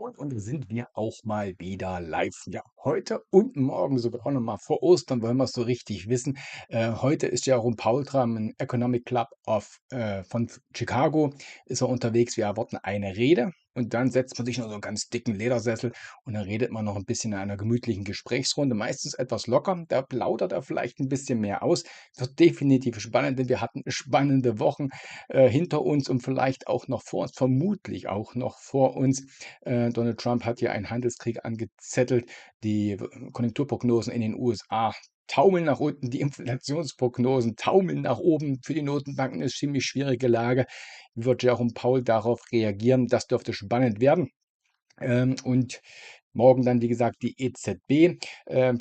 Und da sind wir auch mal wieder live. Ja, heute und morgen sogar auch noch mal vor Ostern wollen wir es so richtig wissen. Heute ist Jerome Powell dran im Economic Club von Chicago. Ist er unterwegs. Wir erwarten eine Rede. Und dann setzt man sich noch so einen ganz dicken Ledersessel und dann redet man noch ein bisschen in einer gemütlichen Gesprächsrunde. Meistens etwas locker. Da plaudert er vielleicht ein bisschen mehr aus. Wird definitiv spannend, denn wir hatten spannende Wochen hinter uns und vielleicht auch noch vor uns, vermutlich auch noch vor uns. Donald Trump hat hier einen Handelskrieg angezettelt. Die Konjunkturprognosen in den USA taumeln nach unten, die Inflationsprognosen taumeln nach oben. Für die Notenbanken ist ziemlich schwierige Lage. Wie wird Jerome Powell darauf reagieren? Das dürfte spannend werden. Und morgen dann, wie gesagt, die EZB.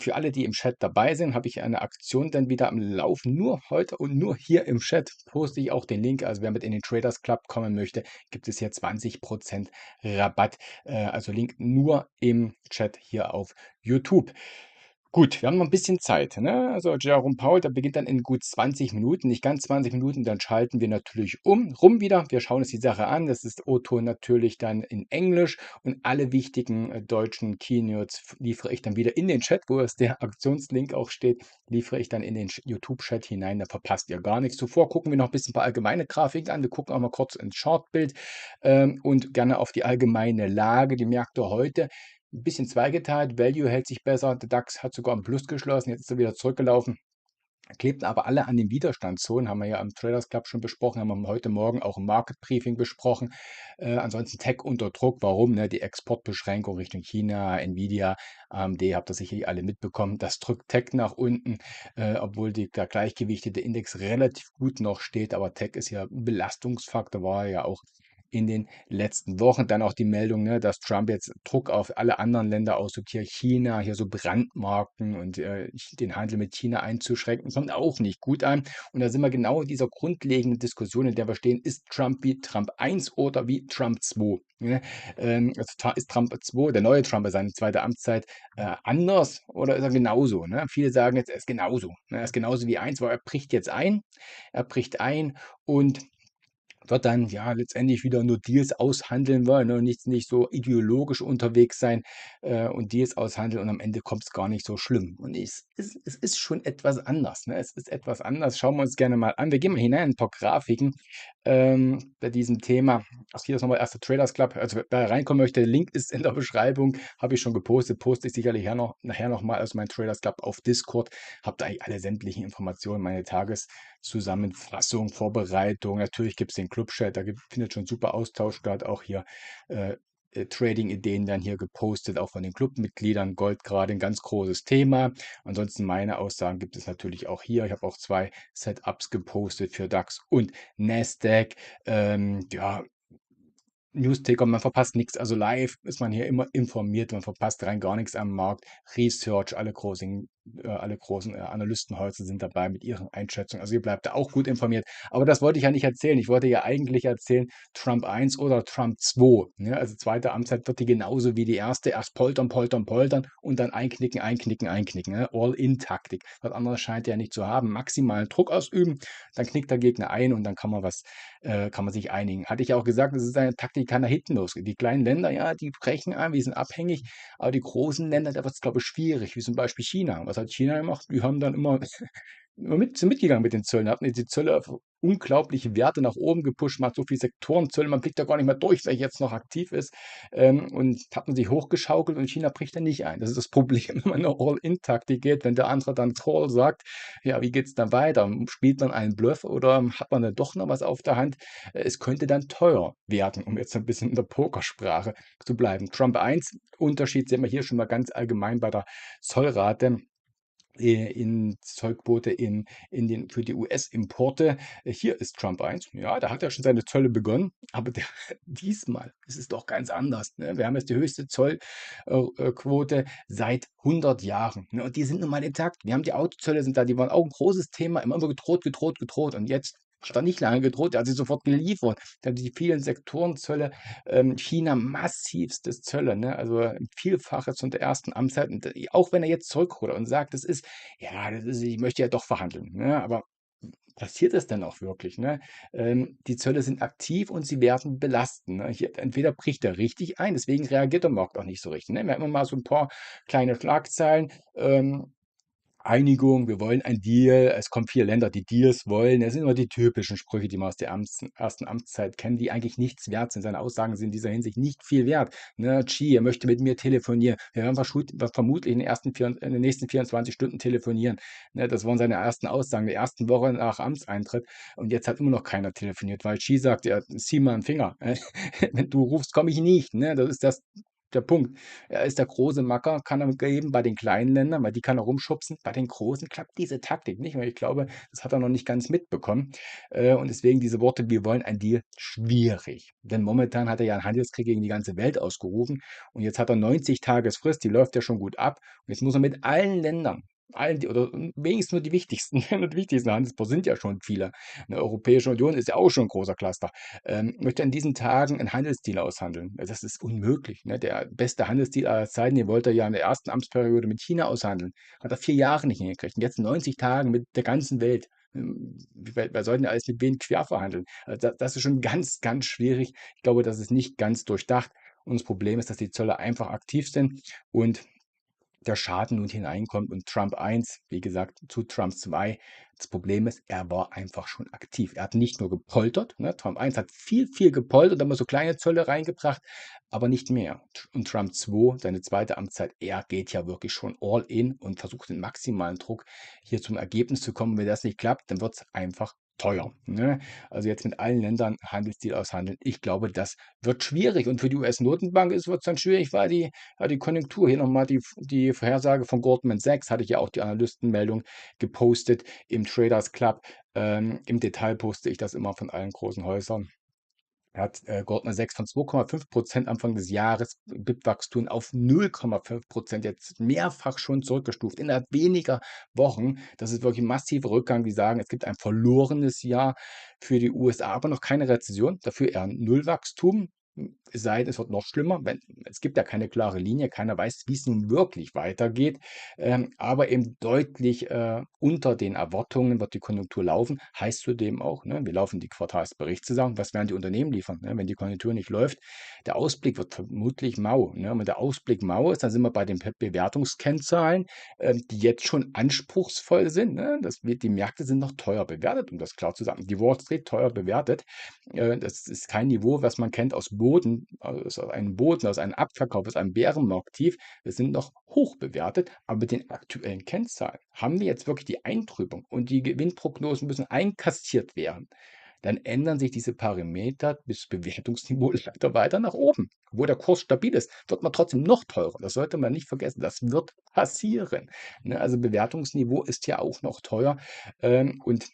Für alle, die im Chat dabei sind, habe ich eine Aktion dann wieder am Laufen. Nur heute und nur hier im Chat poste ich auch den Link. Also wer mit in den Traders Club kommen möchte, gibt es hier 20% Rabatt. Also Link nur im Chat hier auf YouTube. Gut, wir haben noch ein bisschen Zeit, ne? Also Jerome Powell, der beginnt dann in gut 20 Minuten, nicht ganz 20 Minuten, dann schalten wir natürlich rum wieder. Wir schauen uns die Sache an. Das ist O-Ton natürlich dann in Englisch und alle wichtigen deutschen Keynotes liefere ich dann wieder in den Chat, wo es der Aktionslink auch steht, liefere ich dann in den YouTube-Chat hinein. Da verpasst ihr gar nichts. Zuvor gucken wir noch ein bisschen ein paar allgemeine Grafiken an. Wir gucken auch mal kurz ins Chartbild und gerne auf die allgemeine Lage. Die Märkte heute ein bisschen zweigeteilt. Value hält sich besser. Der DAX hat sogar im Plus geschlossen. Jetzt ist er wieder zurückgelaufen. Klebten aber alle an den Widerstandszonen, haben wir ja am Traders Club schon besprochen, haben wir heute Morgen auch im Market Briefing besprochen. Ansonsten Tech unter Druck. Warum? Ne? Die Exportbeschränkung Richtung China, Nvidia, AMD, habt ihr sicherlich alle mitbekommen. Das drückt Tech nach unten, obwohl der gleichgewichtete Index relativ gut noch steht. Aber Tech ist ja ein Belastungsfaktor, war ja auch in den letzten Wochen. Dann auch die Meldung, ne, dass Trump jetzt Druck auf alle anderen Länder ausübt, hier China, hier so Brandmarken und den Handel mit China einzuschränken, kommt auch nicht gut an. Und da sind wir genau in dieser grundlegenden Diskussion, in der wir stehen, ist Trump wie Trump 1 oder wie Trump 2? Ne? Also ist Trump 2, der neue Trump, seine zweite Amtszeit, anders oder ist er genauso? Ne? Viele sagen jetzt, er ist genauso. Ne? Er ist genauso wie 1, weil er bricht jetzt ein. Er bricht ein und wird dann ja letztendlich wieder nur Deals aushandeln wollen, ne, und nicht so ideologisch unterwegs sein und Deals aushandeln und am Ende kommt es gar nicht so schlimm. Und es ist schon etwas anders. Ne? Es ist etwas anders. Schauen wir uns gerne mal an. Wir gehen mal hinein in ein paar Grafiken bei diesem Thema. Ach, hier ist nochmal erster Traders Club. Also wer reinkommen möchte, der Link ist in der Beschreibung. Habe ich schon gepostet. Poste ich sicherlich nachher noch mal aus meinem Traders Club auf Discord. Habt da eigentlich alle sämtlichen Informationen, meine Tageszusammenfassung, Vorbereitung. Natürlich gibt es den Clubchat, da findet schon super Austausch statt. Auch hier Trading-Ideen dann hier gepostet, auch von den Clubmitgliedern. Gold gerade ein ganz großes Thema. Ansonsten meine Aussagen gibt es natürlich auch hier. Ich habe auch 2 Setups gepostet für DAX und Nasdaq. Ja, Newsticker, man verpasst nichts. Also live ist man hier immer informiert, man verpasst rein gar nichts am Markt. Research, alle großen Analystenhäuser sind dabei mit ihren Einschätzungen. Also ihr bleibt da auch gut informiert. Aber das wollte ich ja nicht erzählen. Ich wollte ja eigentlich erzählen, Trump 1 oder Trump 2. Ne? Also zweite Amtszeit wird die genauso wie die erste. Erst poltern, poltern, poltern und dann einknicken, einknicken, einknicken. Ne? All-in-Taktik. Was anderes scheint er nicht zu haben. Maximalen Druck ausüben, dann knickt der Gegner ein und dann kann man sich einigen. Hatte ich auch gesagt, das ist eine Taktik, die kann nach hinten losgehen. Die kleinen Länder, ja, die brechen ein, wir sind abhängig, aber die großen Länder, da wird es, glaube ich, schwierig, wie zum Beispiel China. Was hat China gemacht? Die haben dann immer sind mitgegangen mit den Zöllen, hatten die Zölle auf unglaubliche Werte nach oben gepusht, man hat so viele Sektorenzölle, man blickt da gar nicht mehr durch, wer jetzt noch aktiv ist und hat man sich hochgeschaukelt und China bricht dann nicht ein. Das ist das Problem, wenn man eine All-In-Taktik geht, wenn der andere dann Call sagt, ja, wie geht es dann weiter? Spielt man einen Bluff oder hat man dann doch noch was auf der Hand? Es könnte dann teuer werden, um jetzt ein bisschen in der Pokersprache zu bleiben. Trump 1, Unterschied sehen wir hier schon mal ganz allgemein bei der Zollrate in Zollquote für die US-Importe. Hier ist Trump 1. Ja, da hat er schon seine Zölle begonnen, aber diesmal ist es doch ganz anders. Ne? Wir haben jetzt die höchste Zollquote seit 100 Jahren. Ne? Und die sind nun mal intakt. Wir haben die Autozölle sind da, die waren auch ein großes Thema, immer gedroht, gedroht, gedroht. Und jetzt hat er nicht lange gedroht, er hat sie sofort geliefert. Dann die vielen Sektorenzölle, China massivstes Zölle, ne? Also ein Vielfaches von der ersten Amtszeit. Und auch wenn er jetzt zurückrudert und sagt, ich möchte ja doch verhandeln. Ne? Aber passiert es denn auch wirklich, ne? Die Zölle sind aktiv und sie werden belasten, ne? Hier entweder bricht er richtig ein, deswegen reagiert der Markt auch nicht so richtig, ne? Wir haben immer mal so ein paar kleine Schlagzeilen, Einigung, wir wollen ein Deal. Es kommen 4 Länder, die Deals wollen. Das sind immer die typischen Sprüche, die man aus der ersten Amtszeit kennen, die eigentlich nichts wert sind. Seine Aussagen sind in dieser Hinsicht nicht viel wert. Ne, Xi, er möchte mit mir telefonieren. Wir werden vermutlich in den nächsten 24 Stunden telefonieren. Ne, das waren seine ersten Aussagen, der ersten Woche nach Amtseintritt. Und jetzt hat immer noch keiner telefoniert, weil Xi sagt, ja, zieh mal einen Finger. Wenn du rufst, komme ich nicht. Ne? Das ist der Punkt. Er ist der große Macker, kann er geben bei den kleinen Ländern, weil die kann er rumschubsen. Bei den großen klappt diese Taktik nicht, weil ich glaube, das hat er noch nicht ganz mitbekommen. Und deswegen diese Worte, wir wollen ein Deal, schwierig. Denn momentan hat er ja einen Handelskrieg gegen die ganze Welt ausgerufen und jetzt hat er 90 Tagesfrist, die läuft ja schon gut ab. Und jetzt muss er mit allen Ländern, oder wenigstens nur die wichtigsten, nur die wichtigsten Handelspartner sind ja schon viele. Eine Europäische Union ist ja auch schon ein großer Cluster. Möchte in diesen Tagen einen Handelsdeal aushandeln. Das ist unmöglich. Ne? Der beste Handelsdeal aller Zeiten, den wollte er ja in der ersten Amtsperiode mit China aushandeln. Hat er 4 Jahre nicht hingekriegt. Und jetzt in 90 Tagen mit der ganzen Welt. Wer soll denn alles mit wem quer verhandeln? Also das ist schon ganz, ganz schwierig. Ich glaube, das ist nicht ganz durchdacht. Und das Problem ist, dass die Zölle einfach aktiv sind und der Schaden nun hineinkommt und Trump 1, wie gesagt, zu Trump 2. Das Problem ist, er war einfach schon aktiv. Er hat nicht nur gepoltert, ne? Trump 1 hat viel, viel gepoltert, immer so kleine Zölle reingebracht, aber nicht mehr. Und Trump 2, seine zweite Amtszeit, er geht ja wirklich schon all in und versucht den maximalen Druck hier zum Ergebnis zu kommen. Wenn das nicht klappt, dann wird es einfach teuer. Ne? Also jetzt mit allen Ländern Handelsdeal aushandeln. Ich glaube, das wird schwierig. Und für die US-Notenbank wird es dann schwierig, weil die Konjunktur, hier nochmal die Vorhersage von Goldman Sachs, hatte ich ja auch die Analystenmeldung gepostet im Traders Club. Im Detail poste ich das immer von allen großen Häusern. Er hat Goldman Sachs von 2,5% Anfang des Jahres BIP-Wachstum auf 0,5% jetzt mehrfach schon zurückgestuft, innerhalb weniger Wochen. Das ist wirklich ein massiver Rückgang. Die sagen, es gibt ein verlorenes Jahr für die USA, aber noch keine Rezession, dafür eher Nullwachstum. Es sei denn, es wird noch schlimmer. Es gibt ja keine klare Linie, keiner weiß, wie es nun wirklich weitergeht. Aber eben deutlich unter den Erwartungen wird die Konjunktur laufen. Heißt zudem auch, ne, wir laufen die Quartalsberichtssaison. Was werden die Unternehmen liefern, ne, wenn die Konjunktur nicht läuft? Der Ausblick wird vermutlich mau. Ne? Und wenn der Ausblick mau ist, dann sind wir bei den Bewertungskennzahlen, die jetzt schon anspruchsvoll sind. Ne? Die Märkte sind noch teuer bewertet, um das klar zu sagen. Die Wall Street teuer bewertet. Das ist kein Niveau, was man kennt aus einem Abverkauf, aus einem Bärenmarkttief. Wir sind noch hoch bewertet, aber mit den aktuellen Kennzahlen haben wir jetzt wirklich die Eintrübung und die Gewinnprognosen müssen einkassiert werden. Dann ändern sich diese Parameter bis Bewertungsniveau leider weiter nach oben. Wo der Kurs stabil ist, wird man trotzdem noch teurer. Das sollte man nicht vergessen. Das wird passieren. Ne? Also Bewertungsniveau ist ja auch noch teuer. Und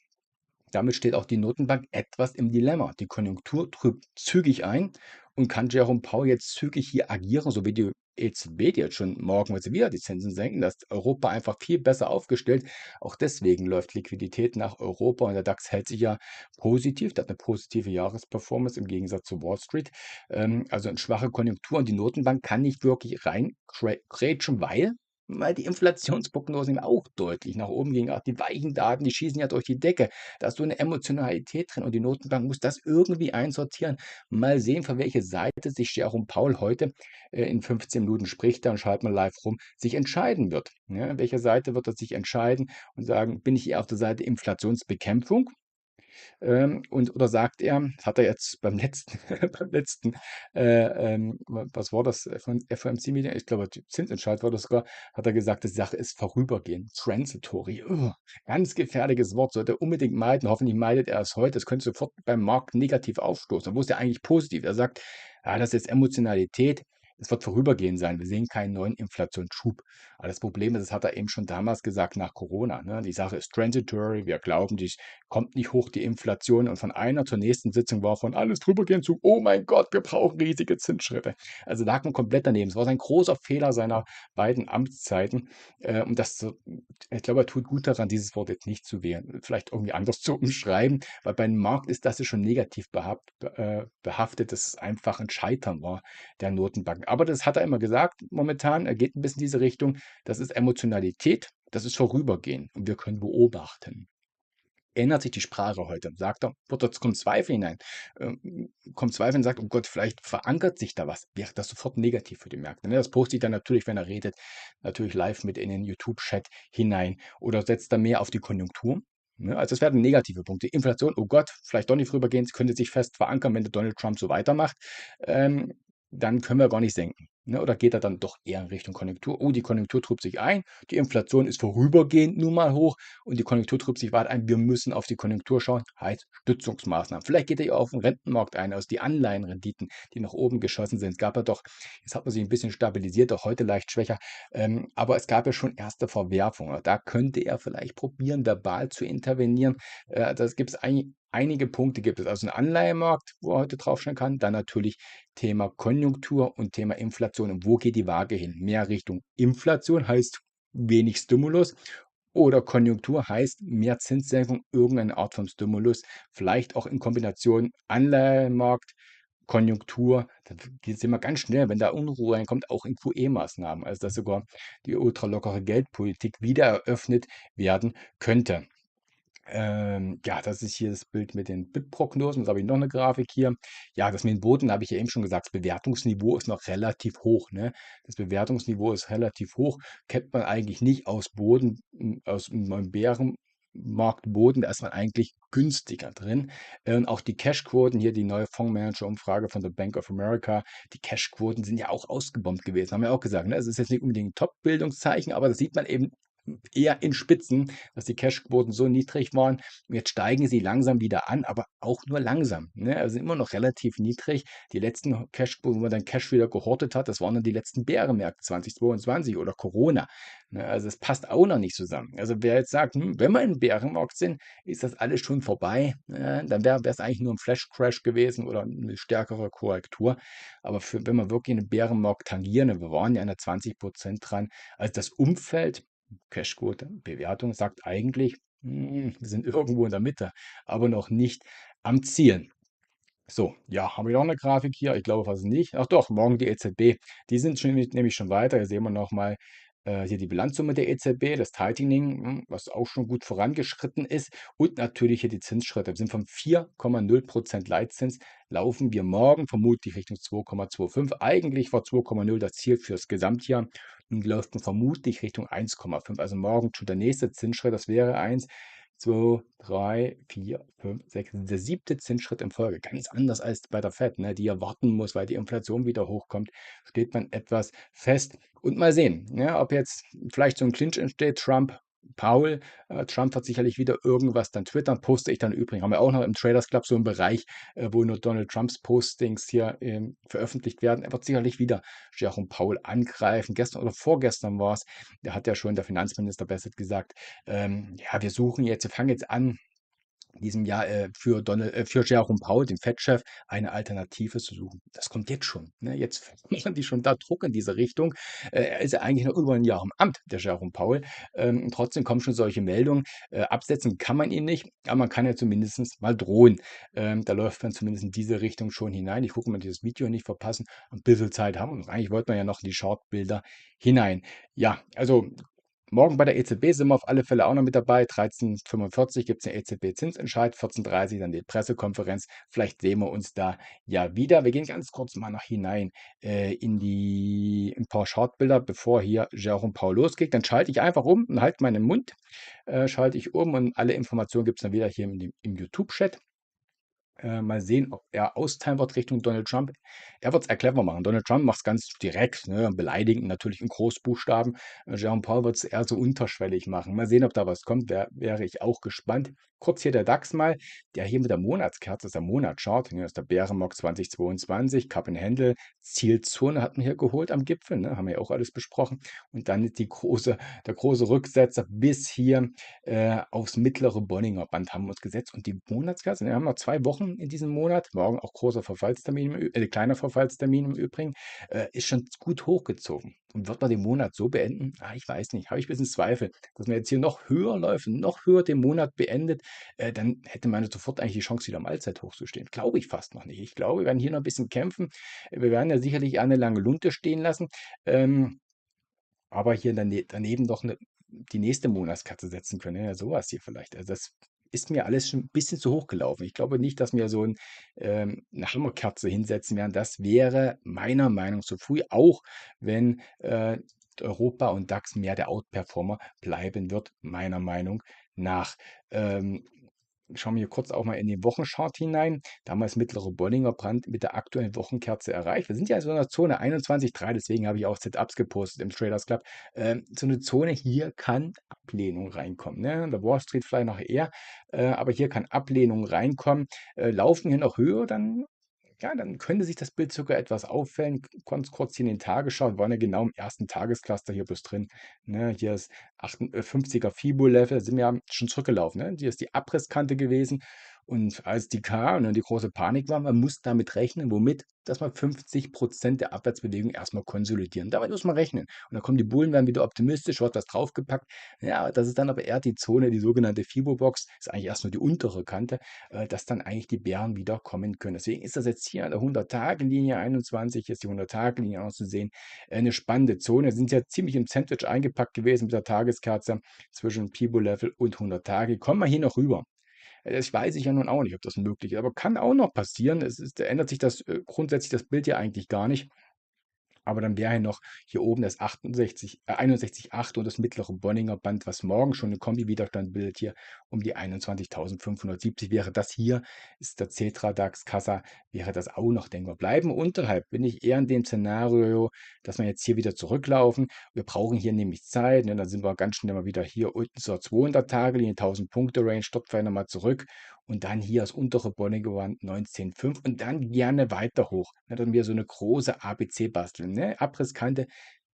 damit steht auch die Notenbank etwas im Dilemma. Die Konjunktur trübt zügig ein und kann Jerome Powell jetzt zügig hier agieren, so wie die EZB, die jetzt schon morgen wird sie wieder die Zinsen senken, da ist Europa einfach viel besser aufgestellt. Auch deswegen läuft Liquidität nach Europa und der DAX hält sich ja positiv, der hat eine positive Jahresperformance im Gegensatz zu Wall Street. Also eine schwache Konjunktur und die Notenbank kann nicht wirklich reingrätschen, weil die Inflationsprognosen eben auch deutlich nach oben gingen. Auch die weichen Daten, die schießen ja durch die Decke. Da ist so eine Emotionalität drin und die Notenbank muss das irgendwie einsortieren. Mal sehen, für welche Seite sich Jerome Powell heute in 15 Minuten spricht, dann schaltet man live rum, sich entscheiden wird. Ja, welche Seite wird er sich entscheiden und sagen, bin ich eher auf der Seite Inflationsbekämpfung? Oder sagt er, das hat er jetzt beim letzten, was war das von FOMC-Meeting? Ich glaube, Zinsentscheid war das sogar, hat er gesagt, die Sache ist vorübergehend, transitory. Ganz gefährliches Wort, sollte er unbedingt meiden. Hoffentlich meidet er es heute. Das könnte sofort beim Markt negativ aufstoßen. Obwohl es ja eigentlich positiv. Er sagt, ja, das ist jetzt Emotionalität. Es wird vorübergehend sein. Wir sehen keinen neuen Inflationsschub. Aber das Problem ist, das hat er eben schon damals gesagt nach Corona. Ne? Die Sache ist transitory. Wir glauben, die kommt nicht hoch, die Inflation. Und von einer zur nächsten Sitzung war von alles drübergehen zu, oh mein Gott, wir brauchen riesige Zinsschritte. Also lag man komplett daneben. Es war sein großer Fehler seiner beiden Amtszeiten. Und ich glaube, er tut gut daran, dieses Wort jetzt nicht zu wählen. Vielleicht irgendwie anders zu umschreiben, weil beim Markt ist das ja schon negativ behaftet, dass es einfach ein Scheitern war der Notenbanken. Aber das hat er immer gesagt. Momentan, er geht ein bisschen in diese Richtung. Das ist Emotionalität, das ist vorübergehend und wir können beobachten. ändert sich die Sprache heute. Sagt er, kommt Zweifel hinein. Kommt Zweifel und sagt, oh Gott, vielleicht verankert sich da was. Wäre das sofort negativ für die Märkte. Ne? Das postet ich dann natürlich, wenn er redet, natürlich live mit in den YouTube-Chat hinein oder setzt da mehr auf die Konjunktur. Ne? Also das werden negative Punkte. Inflation, oh Gott, vielleicht doch nicht vorübergehend, es könnte sich fest verankern, wenn der Donald Trump so weitermacht. Ähm, Dann können wir gar nicht senken. Ne? Oder geht er dann doch eher in Richtung Konjunktur? Oh, die Konjunktur trübt sich ein, die Inflation ist vorübergehend nun mal hoch und die Konjunktur trübt sich weiter ein. Wir müssen auf die Konjunktur schauen, heißt Stützungsmaßnahmen. Vielleicht geht er ja auf den Rentenmarkt ein, aus die Anleihenrenditen, die nach oben geschossen sind. Es gab ja doch, jetzt hat man sich ein bisschen stabilisiert, auch heute leicht schwächer, aber es gab ja schon erste Verwerfungen. Da könnte er vielleicht probieren, verbal zu intervenieren. Das gibt es einige Punkte gibt es. Also einen Anleihemarkt, wo er heute draufschauen kann. Dann natürlich Thema Konjunktur und Thema Inflation. Und wo geht die Waage hin? Mehr Richtung Inflation heißt wenig Stimulus oder Konjunktur heißt mehr Zinssenkung, irgendeine Art von Stimulus. Vielleicht auch in Kombination Anleihemarkt, Konjunktur. Da sind wir ganz schnell, wenn da Unruhe reinkommt, auch in QE-Maßnahmen. Also dass sogar die ultralockere Geldpolitik wieder eröffnet werden könnte. Ja, das ist hier das Bild mit den BIP-Prognosen. Jetzt habe ich noch eine Grafik hier. Ja, das mit den Booten habe ich ja eben schon gesagt. Das Bewertungsniveau ist noch relativ hoch. Ne? Das Bewertungsniveau ist relativ hoch. Kennt man eigentlich nicht aus Boden, aus einem Bärenmarktboden. Da ist man eigentlich günstiger drin. Und auch die Cashquoten, hier die neue Fondsmanager-Umfrage von der Bank of America, die Cashquoten sind ja auch ausgebombt gewesen. Haben wir auch gesagt. Ne? Es ist jetzt nicht unbedingt ein Top-Bildungszeichen, aber das sieht man eben eher in Spitzen, dass die Cashquoten so niedrig waren. Jetzt steigen sie langsam wieder an, aber auch nur langsam. Ne? Also immer noch relativ niedrig. Die letzten Cashquoten, wo man dann Cash wieder gehortet hat, das waren dann die letzten Bärenmärkte 2022 oder Corona. Ne? Also es passt auch noch nicht zusammen. Also wer jetzt sagt, wenn wir im Bärenmarkt sind, ist das alles schon vorbei, dann wäre es eigentlich nur ein Flash-Crash gewesen oder eine stärkere Korrektur. Aber wenn wir wirklich einen Bärenmarkt tangieren, und wir waren ja an der 20% dran, also das Umfeld Cashquote, Bewertung sagt eigentlich, wir sind irgendwo in der Mitte, aber noch nicht am Ziel. So, ja, haben wir noch eine Grafik hier? Ich glaube fast nicht. Ach doch, morgen die EZB. Die sind schon, nämlich schon weiter. Hier sehen wir nochmal hier die Bilanzsumme der EZB, das Tightening, was auch schon gut vorangeschritten ist. Und natürlich hier die Zinsschritte. Wir sind von 4,0% Leitzins, laufen wir morgen vermutlich Richtung 2,25. Eigentlich war 2,0 das Ziel fürs Gesamtjahr. Nun läuft man vermutlich Richtung 1,5. Also morgen schon der nächste Zinsschritt, das wäre 1, 2, 3, 4, 5, 6, der 7. Zinsschritt in Folge. Ganz anders als bei der Fed, ne, die ja warten muss, weil die Inflation wieder hochkommt, steht man etwas fest. Und mal sehen, ja, ob jetzt vielleicht so ein Clinch entsteht, Trump, Powell. Trump wird sicherlich wieder irgendwas dann twittern, poste ich dann übrigens. Haben wir auch noch im Traders Club so einen Bereich, wo nur Donald Trumps Postings hier veröffentlicht werden. Er wird sicherlich wieder Jerome Powell angreifen. Gestern oder vorgestern war es, da hat ja schon der Finanzminister Bassett gesagt, ja, wir fangen jetzt an, in diesem Jahr für Jerome Powell, den Fed-Chef, eine Alternative zu suchen. Das kommt jetzt schon. Ne? Jetzt machen die schon da Druck in diese Richtung. Er ist ja eigentlich noch über ein Jahr im Amt, der Jerome Powell. Trotzdem kommen schon solche Meldungen. Absetzen kann man ihn nicht, aber man kann ja zumindest mal drohen. Da läuft man zumindest in diese Richtung schon hinein. Ich gucke mal, dieses Video nicht verpassen. Ein bisschen Zeit haben wir noch. Eigentlich wollten wir ja noch in die Chartbilder hinein. Ja, also morgen bei der EZB sind wir auf alle Fälle auch noch mit dabei. 13:45 gibt es den EZB-Zinsentscheid, 14:30 dann die Pressekonferenz. Vielleicht sehen wir uns da ja wieder. Wir gehen ganz kurz mal noch hinein in ein paar Chartbilder, bevor hier Jerome Powell losgeht. Dann schalte ich einfach um und halte meinen Mund, schalte ich um und alle Informationen gibt es dann wieder hier im YouTube-Chat. Mal sehen, ob er austeilen wird Richtung Donald Trump. Er wird es clever machen. Donald Trump macht es ganz direkt, ne, beleidigend, natürlich in Großbuchstaben. Jerome Powell wird es eher so unterschwellig machen. Mal sehen, ob da was kommt. Wäre ich auch gespannt. Kurz hier der DAX mal, der hier mit der Monatskerze, das ist der Monatschart, ne, das ist der Bärenmarkt 2022, Cup and Handle, Zielzone hatten wir hier geholt am Gipfel, ne, haben wir ja auch alles besprochen. Und dann ist der große Rücksetzer bis hier aufs mittlere Bollinger Band haben wir uns gesetzt. Und die Monatskasse, wir haben noch 2 Wochen in diesem Monat, morgen auch großer Verfallstermin, kleiner Verfallstermin im Übrigen, ist schon gut hochgezogen. Und wird man den Monat so beenden? Ich weiß nicht, habe ich ein bisschen Zweifel, dass man jetzt hier noch höher läuft, noch höher den Monat beendet, dann hätte man sofort eigentlich die Chance, wieder am Allzeithoch zu stehen. Glaube ich fast noch nicht. Ich glaube, wir werden hier noch ein bisschen kämpfen. Wir werden ja sicherlich eine lange Lunte stehen lassen. Aber hier daneben doch die nächste Monatskatze setzen können. Ja, sowas hier vielleicht. Also das ist mir alles schon ein bisschen zu hoch gelaufen. Ich glaube nicht, dass wir so 'ne Hammerkerze hinsetzen werden. Das wäre meiner Meinung nach zu früh, auch wenn, Europa und DAX mehr der Outperformer bleiben wird, meiner Meinung nach. Ähm, Schauen wir hier kurz auch mal in den Wochenchart hinein. Damals mittlere Bollinger Band mit der aktuellen Wochenkerze erreicht. Wir sind ja in so einer Zone 21,3, deswegen habe ich auch Setups gepostet im Traders Club. So eine Zone hier kann Ablehnung reinkommen. Ne? In der Wall Street vielleicht noch eher, aber hier kann Ablehnung reinkommen. Laufen hier noch höher, dann ja, dann könnte sich das Bild sogar etwas auffällen. Ganz kurz hier in den Tagesschau, wir waren ja genau im ersten Tagescluster hier bloß drin. Ne, hier ist 50er Fibo-Level, da sind wir ja schon zurückgelaufen. Ne? Hier ist die Abrisskante gewesen. Und als die kam und die große Panik war, man muss damit rechnen, womit, dass man 50% der Abwärtsbewegung erstmal konsolidieren. Damit muss man rechnen. Und dann kommen die Bullen, werden wieder optimistisch, wird was draufgepackt. Ja, das ist dann aber eher die Zone, die sogenannte Fibo-Box, ist eigentlich erst nur die untere Kante, dass dann eigentlich die Bären wieder kommen können. Deswegen ist das jetzt hier an der 100-Tage-Linie, 21 ist die 100-Tage-Linie auch zu sehen, eine spannende Zone. Sind ja ziemlich im Sandwich eingepackt gewesen mit der Tageskerze zwischen Pibo-Level und 100 Tage. Kommen wir hier noch rüber. Das weiß ich ja nun auch nicht, ob das möglich ist, aber kann auch noch passieren. Da ändert sich das grundsätzlich das Bild ja eigentlich gar nicht. Aber dann wäre noch hier oben das 61,8 und das mittlere Bonninger Band, was morgen schon eine Kombi-Widerstand bildet, hier um die 21.570 wäre das hier, ist der Cetra DAX Kassa, wäre das auch noch denkbar. Bleiben unterhalb, bin ich eher in dem Szenario, dass wir jetzt hier wieder zurücklaufen. Wir brauchen hier nämlich Zeit, ne, dann sind wir ganz schnell mal wieder hier unten zur 200-Tage-Linie, 1000-Punkte-Range, stoppt wir nochmal zurück und dann hier das untere Bonninger Band 19,5 und dann gerne weiter hoch. Ne, dann wir so eine große ABC basteln. Ne? Abrisskante,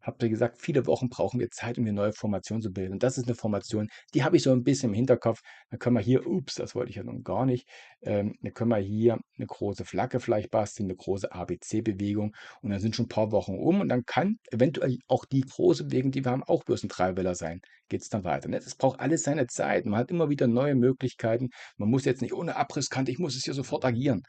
habt ihr gesagt, viele Wochen brauchen wir Zeit, um eine neue Formation zu bilden. Und das ist eine Formation, die habe ich so ein bisschen im Hinterkopf. Dann können wir hier, ups, das wollte ich ja nun gar nicht, dann können wir hier eine große Flagge vielleicht basteln, eine große ABC-Bewegung und dann sind schon ein paar Wochen um und dann kann eventuell auch die große Bewegung, die wir haben, auch bloß ein Dreiwelle sein. Geht es dann weiter. Ne? Das braucht alles seine Zeit. Man hat immer wieder neue Möglichkeiten. Man muss jetzt nicht ohne Abrisskante, ich muss es hier sofort agieren.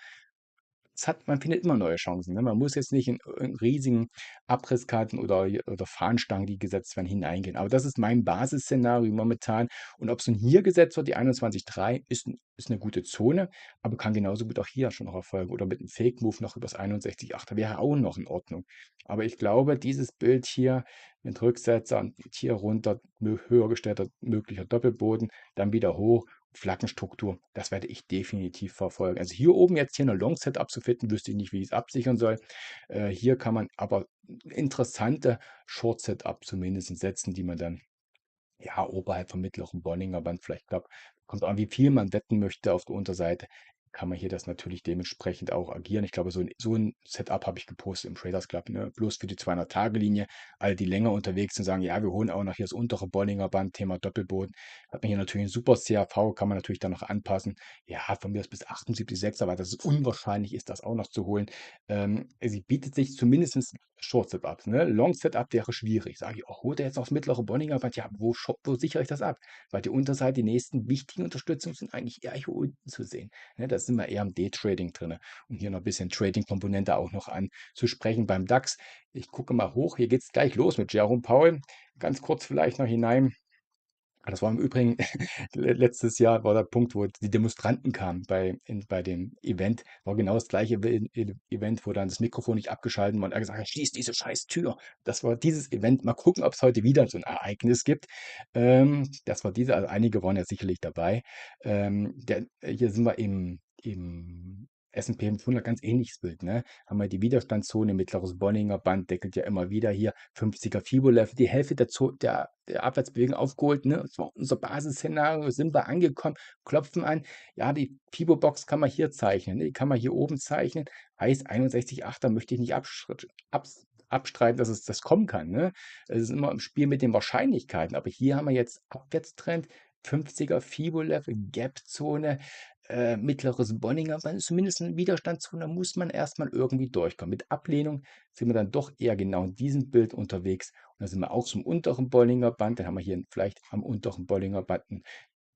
Man findet immer neue Chancen. Ne? Man muss jetzt nicht in riesigen Abrisskarten oder Fahnenstangen, die gesetzt werden, hineingehen. Aber das ist mein Basisszenario momentan. Und ob es nun hier gesetzt wird, die 21,3, ist eine gute Zone, aber kann genauso gut auch hier schon noch erfolgen. Oder mit einem Fake-Move noch übers 61,8 wäre auch noch in Ordnung. Aber ich glaube, dieses Bild hier mit Rücksetzer und hier runter, höher gestellter möglicher Doppelboden, dann wieder hoch. Flaggenstruktur, das werde ich definitiv verfolgen. Also hier oben jetzt hier eine Long-Setup zu finden, wüsste ich nicht, wie ich es absichern soll. Hier kann man aber interessante Short-Setup zumindest setzen, die man dann ja oberhalb vom mittleren Bollinger Band vielleicht klappt. Kommt an, wie viel man wetten möchte auf der Unterseite. Kann man hier das natürlich dementsprechend auch agieren. Ich glaube, so ein Setup habe ich gepostet im Traders Club, ne? Bloß für die 200-Tage-Linie. Alle, die länger unterwegs sind, sagen, ja, wir holen auch noch hier das untere Bollinger Band, Thema Doppelboden. Hat man hier natürlich einen super CAV, kann man natürlich dann noch anpassen. Ja, von mir aus bis 78,6, aber das ist unwahrscheinlich, ist das auch noch zu holen. Sie bietet sich zumindest Short Setup. Ne? Long Setup wäre schwierig. Sage ich, oh, holt er jetzt noch das mittlere Bollinger Band? Ja, wo sichere ich das ab? Weil die Unterseite, die nächsten wichtigen Unterstützungen sind eigentlich eher hier unten zu sehen. Ne? Da sind wir eher im Day-Trading drin. Und hier noch ein bisschen Trading-Komponente auch noch anzusprechen beim DAX. Ich gucke mal hoch. Hier geht es gleich los mit Jerome Powell. Ganz kurz vielleicht noch hinein. Das war im Übrigen letztes Jahr war der Punkt, wo die Demonstranten kamen bei dem Event. War genau das gleiche Event, wo dann das Mikrofon nicht abgeschaltet war und er gesagt hat, schließ diese scheiß Tür. Das war dieses Event. Mal gucken, ob es heute wieder so ein Ereignis gibt. Das war diese, also einige waren ja sicherlich dabei. Hier sind wir im S&P 500 ganz ähnliches Bild, ne? Haben wir die Widerstandszone, mittleres Bollinger Band, deckelt ja immer wieder hier 50er Fibo-Level, die Hälfte der Abwärtsbewegung aufgeholt, ne? Das war unser Basisszenario, sind wir angekommen, klopfen an. Ja, die Fibo-Box kann man hier zeichnen, ne? Die kann man hier oben zeichnen. Heißt 61,8, da möchte ich nicht abstreiten, dass es das kommen kann, ne? Es ist immer im Spiel mit den Wahrscheinlichkeiten, aber hier haben wir jetzt Abwärtstrend, 50er Fibo-Level, Gap-Zone, mittleres Bonninger Band ist zumindest eine Widerstandszone, da muss man erstmal irgendwie durchkommen. Mit Ablehnung sind wir dann doch eher genau in diesem Bild unterwegs. Und dann sind wir auch zum unteren Bollinger Band. Dann haben wir hier vielleicht am unteren Bollinger Band ein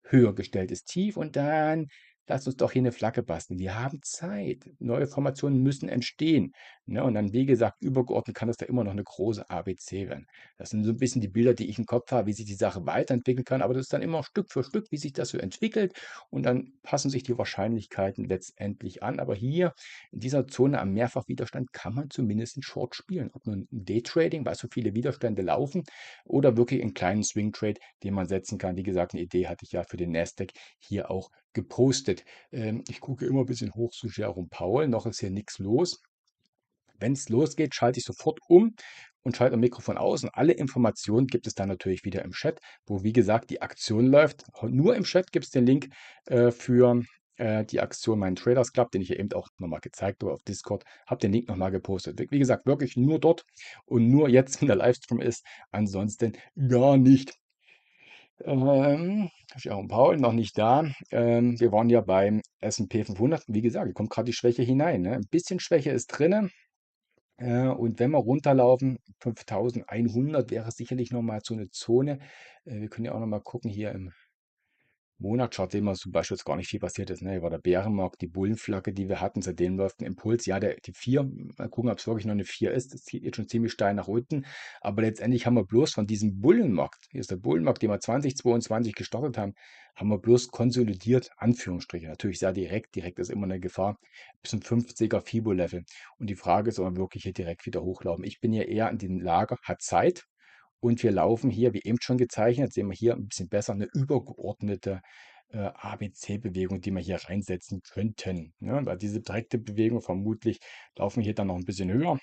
höher gestelltes Tief. Und dann lasst uns doch hier eine Flagge basteln. Wir haben Zeit. Neue Formationen müssen entstehen. Ne? Und dann, wie gesagt, übergeordnet kann das da immer noch eine große ABC werden. Das sind so ein bisschen die Bilder, die ich im Kopf habe, wie sich die Sache weiterentwickeln kann, aber das ist dann immer Stück für Stück, wie sich das so entwickelt und dann passen sich die Wahrscheinlichkeiten letztendlich an. Aber hier in dieser Zone am Mehrfachwiderstand kann man zumindest 'n Short spielen, ob nun im Daytrading, weil so viele Widerstände laufen, oder wirklich einen kleinen Swing Trade, den man setzen kann. Wie gesagt, eine Idee hatte ich ja für den Nasdaq hier auch gepostet. Ich gucke immer ein bisschen hoch zu Jerome Powell, noch ist hier nichts los. Wenn es losgeht, schalte ich sofort um und schalte am Mikrofon aus. Und alle Informationen gibt es dann natürlich wieder im Chat, wo, wie gesagt, die Aktion läuft. Nur im Chat gibt es den Link für die Aktion meinen Traders Club, den ich ja eben auch nochmal gezeigt habe auf Discord. Habe den Link nochmal gepostet. Wie gesagt, wirklich nur dort und nur jetzt, wenn der Livestream ist. Ansonsten gar nicht. Jerome Paul noch nicht da. Wir waren ja beim S&P 500. Wie gesagt, hier kommt gerade die Schwäche hinein. Ne? Ein bisschen Schwäche ist drin. Und wenn wir runterlaufen, 5.100 wäre sicherlich noch mal so eine Zone. Wir können ja auch noch mal gucken hier im Monatschart sehen wir zum Beispiel, dass gar nicht viel passiert ist. Ne? Hier war der Bärenmarkt, die Bullenflagge, die wir hatten, seitdem läuft ein Impuls. Ja, die 4, mal gucken, ob es wirklich noch eine 4 ist. Das zieht jetzt schon ziemlich steil nach unten. Aber letztendlich haben wir bloß von diesem Bullenmarkt, hier ist der Bullenmarkt, den wir 2022 gestartet haben wir bloß konsolidiert, Anführungsstriche. Natürlich sehr direkt. Direkt ist immer eine Gefahr. Bis zum 50er FIBO-Level. Und die Frage ist, ob wir wirklich hier direkt wieder hochlaufen. Ich bin ja eher in diesem Lager, hat Zeit. Und wir laufen hier, wie eben schon gezeichnet, sehen wir hier ein bisschen besser eine übergeordnete ABC-Bewegung, die wir hier reinsetzen könnten. Ne? Weil diese direkte Bewegung vermutlich laufen wir hier dann noch ein bisschen höher.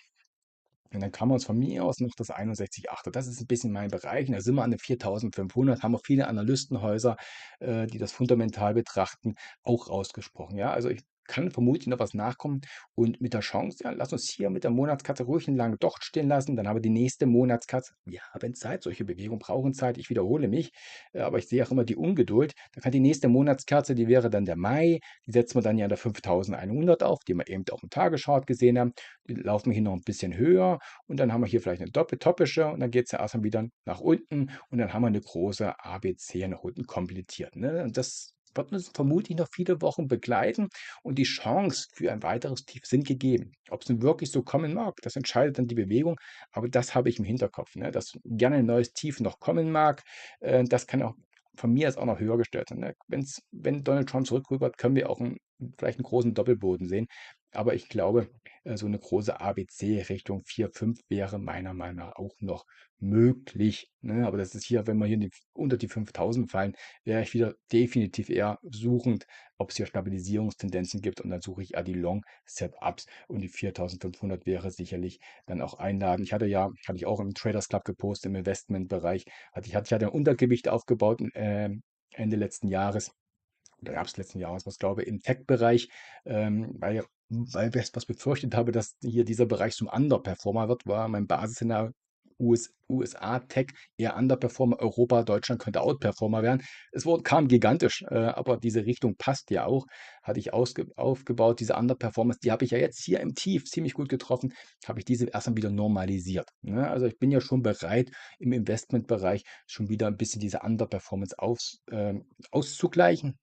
Und dann kann man uns von mir aus noch das 61,8. Das ist ein bisschen mein Bereich. Und da sind wir an der 4.500, haben auch viele Analystenhäuser, die das fundamental betrachten, auch rausgesprochen. Ja, also ich kann vermutlich noch was nachkommen und mit der Chance, ja, lass uns hier mit der Monatskatze ruhig einen langen Docht stehen lassen. Dann haben wir die nächste Monatskatze. Wir haben Zeit, solche Bewegungen brauchen Zeit. Ich wiederhole mich, aber ich sehe auch immer die Ungeduld. Da kann die nächste Monatskatze, die wäre dann der Mai. Die setzen wir dann ja an der 5.100 auf, die wir eben auch im Tageschart gesehen haben. Die laufen wir hier noch ein bisschen höher und dann haben wir hier vielleicht eine doppeltopische und dann geht es ja erstmal wieder nach unten und dann haben wir eine große ABC nach unten komplettiert. Ne? Und das wird uns vermutlich noch viele Wochen begleiten und die Chance für ein weiteres Tief sind gegeben. Ob es nun wirklich so kommen mag, das entscheidet dann die Bewegung, aber das habe ich im Hinterkopf, ne? Dass gerne ein neues Tief noch kommen mag. Das kann auch von mir ist auch noch höher gestellt sein. Ne? Wenn Donald Trump zurückrudert, können wir auch vielleicht einen großen Doppelboden sehen. Aber ich glaube, so eine große ABC Richtung 4, 5 wäre meiner Meinung nach auch noch möglich. Ne? Aber das ist hier, wenn wir hier unter die 5.000 fallen, wäre ich wieder definitiv eher suchend, ob es hier Stabilisierungstendenzen gibt. Und dann suche ich eher die Long-Setups. Und die 4.500 wäre sicherlich dann auch einladend. Hatte ich auch im Traders Club gepostet, im Investmentbereich. Ich hatte ein Untergewicht aufgebaut Ende letzten Jahres oder Herbst letzten Jahres, was glaube ich, im Tech-Bereich, weil ich was befürchtet habe, dass hier dieser Bereich zum Underperformer wird, war mein Basisszenario USA-Tech eher Underperformer, Europa, Deutschland könnte Outperformer werden. Kam gigantisch, aber diese Richtung passt ja auch. Hatte ich aufgebaut, diese Underperformance, die habe ich ja jetzt hier im Tief ziemlich gut getroffen, habe ich diese erstmal wieder normalisiert. Ne? Also ich bin ja schon bereit, im Investmentbereich schon wieder ein bisschen diese Underperformance auszugleichen.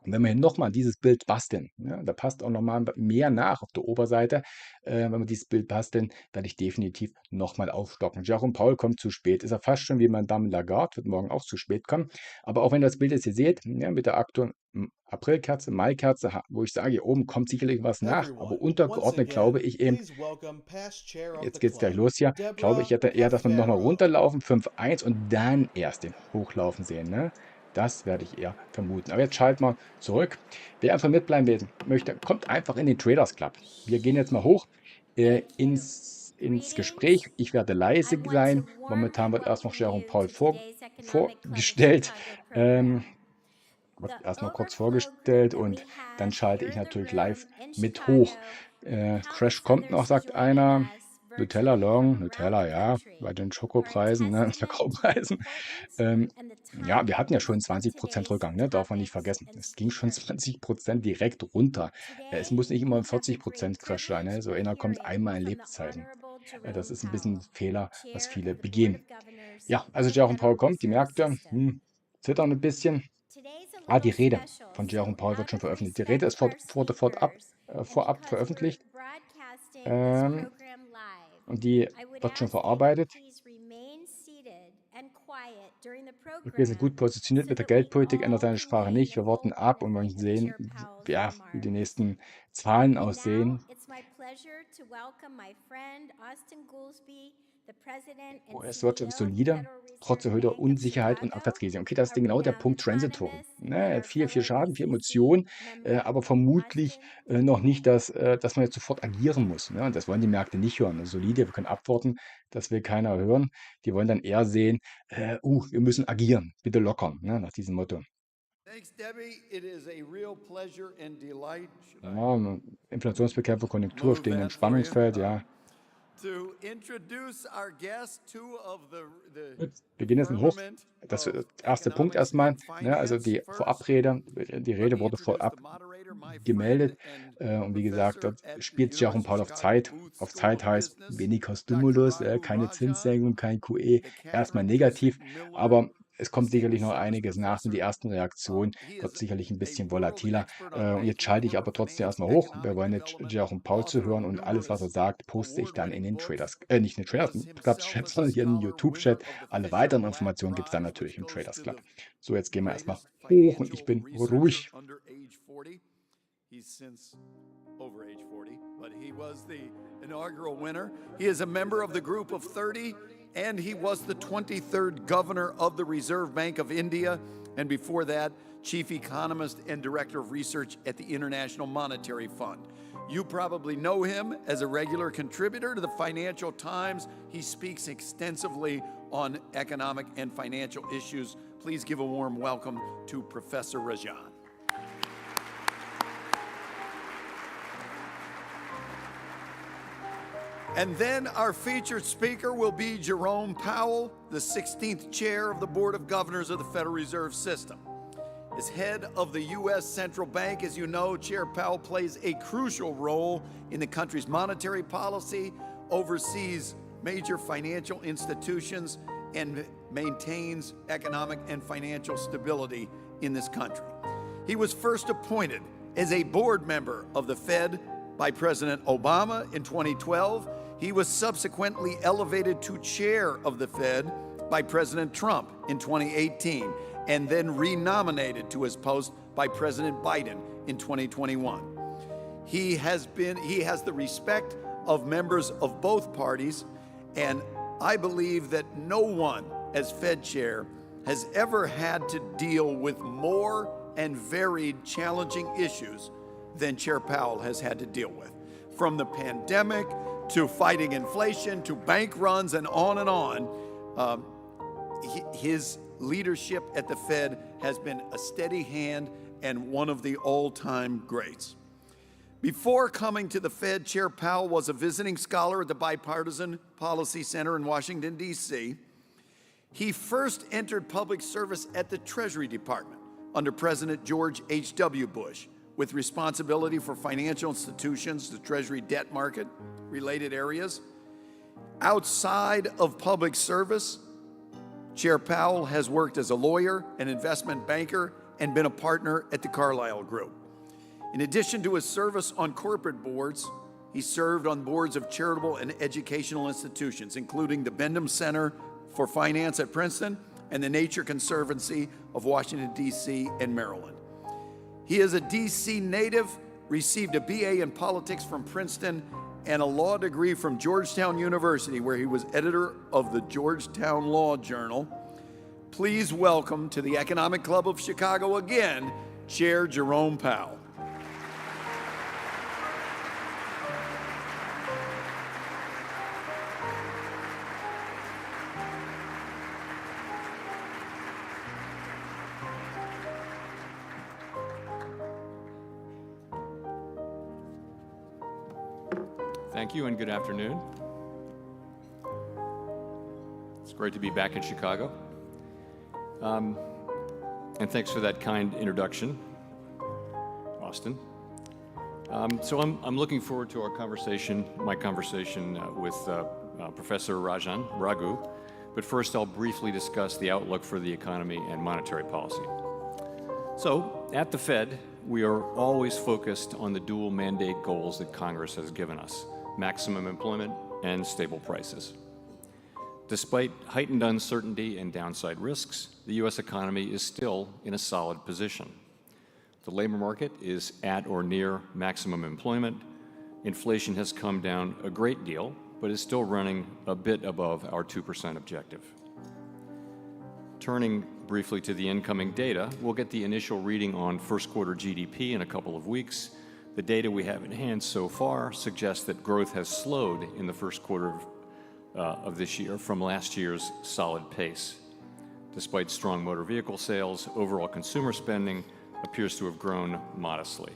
Und wenn wir hier nochmal dieses Bild basteln, ja, da passt auch nochmal mehr nach auf der Oberseite. Wenn wir dieses Bild basteln, werde ich definitiv nochmal aufstocken. Jerome Paul kommt zu spät. Ist er fast schon wie Madame Lagarde, wird morgen auch zu spät kommen. Aber auch wenn ihr das Bild jetzt hier seht, ja, mit der aktuellen Aprilkerze, Maikerze, wo ich sage, hier oben kommt sicherlich was nach. Aber Everyone, once untergeordnet glaube again, ich eben, please welcome past chair of jetzt the geht es gleich club, los hier, glaube ich Deborah hätte eher, dass wir nochmal Cafaro. runterlaufen, 5,1 und dann erst den Hochlaufen sehen. Ne? Das werde ich eher vermuten. Aber jetzt schalten wir zurück. Wer einfach mitbleiben möchte, kommt einfach in den Traders Club. Wir gehen jetzt mal hoch Thank you. ins Gespräch. Greetings. Ich werde I leise want to sein. Momentan warmly wird erst noch welcome Jerome you Paul to today's Economic Club of vorgestellt. Chicago Ähm, program. Wird The erst mal kurz overflow group vorgestellt that und we dann have schalte here ich in the natürlich live room in mit hoch. Chicago, Crash countless kommt noch, others sagt joining einer. us Nutella virtually from Long, around the Nutella, ja, country bei den are a Schokopreisen, ne, testament to the Kakaopreisen. importance Ähm, and the ja, wir hatten ja schon timeliness of 20% today's Rückgang, ne, darf man nicht topics vergessen. and Es ging schon speakers. 20% direkt runter. Es Today, muss nicht immer ein we have the great 40% Crash sein, privilege ne? So of einer kommt hearing einmal in from the Lebzeiten. Honorable Das Jerome ist ein bisschen ein Powell, Fehler, was Chair viele of the Board begehen. of Governors Ja, of also the Jerome Paul Federal kommt, die Reserve Märkte System. zittern ein bisschen. Today's a Die little Rede special, von Jerome so Paul wird out schon of veröffentlicht. Die Rede respect ist for our speakers and vorab because we're veröffentlicht. broadcasting ähm, und die wird schon verarbeitet. Wir sind gut positioniert mit der Geldpolitik, ändert seine Sprache nicht. Wir warten ab und wollen sehen, ja, wie die nächsten Zahlen aussehen. US-Wirtschaft ist solide, trotz erhöhter Unsicherheit und Abwärtsrisiken. Okay, das ist genau der Punkt Transitory. Ne, er hat viel Schaden, viel Emotionen, aber vermutlich noch nicht, dass man jetzt sofort agieren muss. Ne? Und das wollen die Märkte nicht hören. Also solide, wir können abwarten, das will keiner hören. Die wollen dann eher sehen, wir müssen agieren, bitte lockern, ne? Nach diesem Motto. Thanks, Debbie. It is a real pleasure and delight. Ja, Inflationsbekämpfung, Konjunktur stehen im Spannungsfeld, ja. To introduce our guest, two of the Wir gehen jetzt mal hoch. firmament Das of erste Punkt economics erstmal, and ne, also finance. die First, Vorabrede, die let Rede me wurde introduce vorab the moderator, my friend gemeldet. and Und wie gesagt, professor dort at the spielt sich Jerome University Powell of auf Chicago Zeit. Booth Auf School Zeit of heißt Business, weniger Dr. Stimulus, Raghu keine Rajan, Zinssenkung, kein QE, the erstmal Catherine negativ. Tissett-Miller Aber es kommt sicherlich Distinguished noch Service einiges nach und die Professor. ersten Reaktionen He wird is sicherlich ein a bisschen world volatiler. expert on Und jetzt banking, schalte ich aber corporate trotzdem finance, erstmal hoch. Wir economic wollen jetzt development, Jerome Powell zu author of hören und alles, was er numerous sagt, poste ich dann in award-winning den books, Traders, nicht in den Traders, was im himself Clubs-Chat, as a sondern hier im scholar, winner YouTube-Chat. of the Alle Fisher weiteren Black Informationen gibt es dann Prize, natürlich which im goes Traders to Club. the So, jetzt gehen wir erstmal greatest hoch und ich financial bin researcher ruhig. under age 40. He's since over age 40, but he was the inaugural winner. He is a member of the group of 30, and he was the 23rd governor of the Reserve Bank of India, and before that, chief economist and director of research at the International Monetary Fund. You probably know him as a regular contributor to the Financial Times. He speaks extensively on economic and financial issues. Please give a warm welcome to Professor Rajan. And then our featured speaker will be Jerome Powell, the 16th chair of the Board of Governors of the Federal Reserve System. As head of the U.S. Central Bank, as you know, Chair Powell plays a crucial role in the country's monetary policy, oversees major financial institutions, and maintains economic and financial stability in this country. He was first appointed as a board member of the Fed by President Obama in 2012. He was subsequently elevated to chair of the Fed by President Trump in 2018 and then renominated to his post by President Biden in 2021. He has the respect of members of both parties, and I believe that no one as Fed chair has ever had to deal with more and varied challenging issues than Chair Powell has had to deal with. From the pandemic to fighting inflation to bank runs and on, his leadership at the Fed has been a steady hand and one of the all-time greats. Before coming to the Fed, Chair Powell was a visiting scholar at the Bipartisan Policy Center in Washington, D.C. He first entered public service at the Treasury Department under President George H.W. Bush, with responsibility for financial institutions, the Treasury debt market, related areas. Outside of public service, Chair Powell has worked as a lawyer, an investment banker, and been a partner at the Carlyle Group. In addition to his service on corporate boards, he served on boards of charitable and educational institutions, including the Bendham Center for Finance at Princeton and the Nature Conservancy of Washington, D.C. and Maryland. He is a D.C. native, received a BA in politics from Princeton and a law degree from Georgetown University, where he was editor of the Georgetown Law Journal. Please welcome to the Economic Club of Chicago again, Chair Jerome Powell. Thank you and good afternoon. It's great to be back in Chicago. And thanks for that kind introduction, Austin. So I'm looking forward to our conversation, my conversation with Professor Raghu. But first I'll briefly discuss the outlook for the economy and monetary policy. So at the Fed, we are always focused on the dual mandate goals that Congress has given us. maximum employment, and stable prices. Despite heightened uncertainty and downside risks, the U.S. economy is still in a solid position. The labor market is at or near maximum employment. Inflation has come down a great deal, but is still running a bit above our 2% objective. Turning briefly to the incoming data, we'll get the initial reading on first quarter GDP in a couple of weeks. The data we have in hand so far suggests that growth has slowed in the first quarter of this year from last year's solid pace. Despite strong motor vehicle sales, overall consumer spending appears to have grown modestly.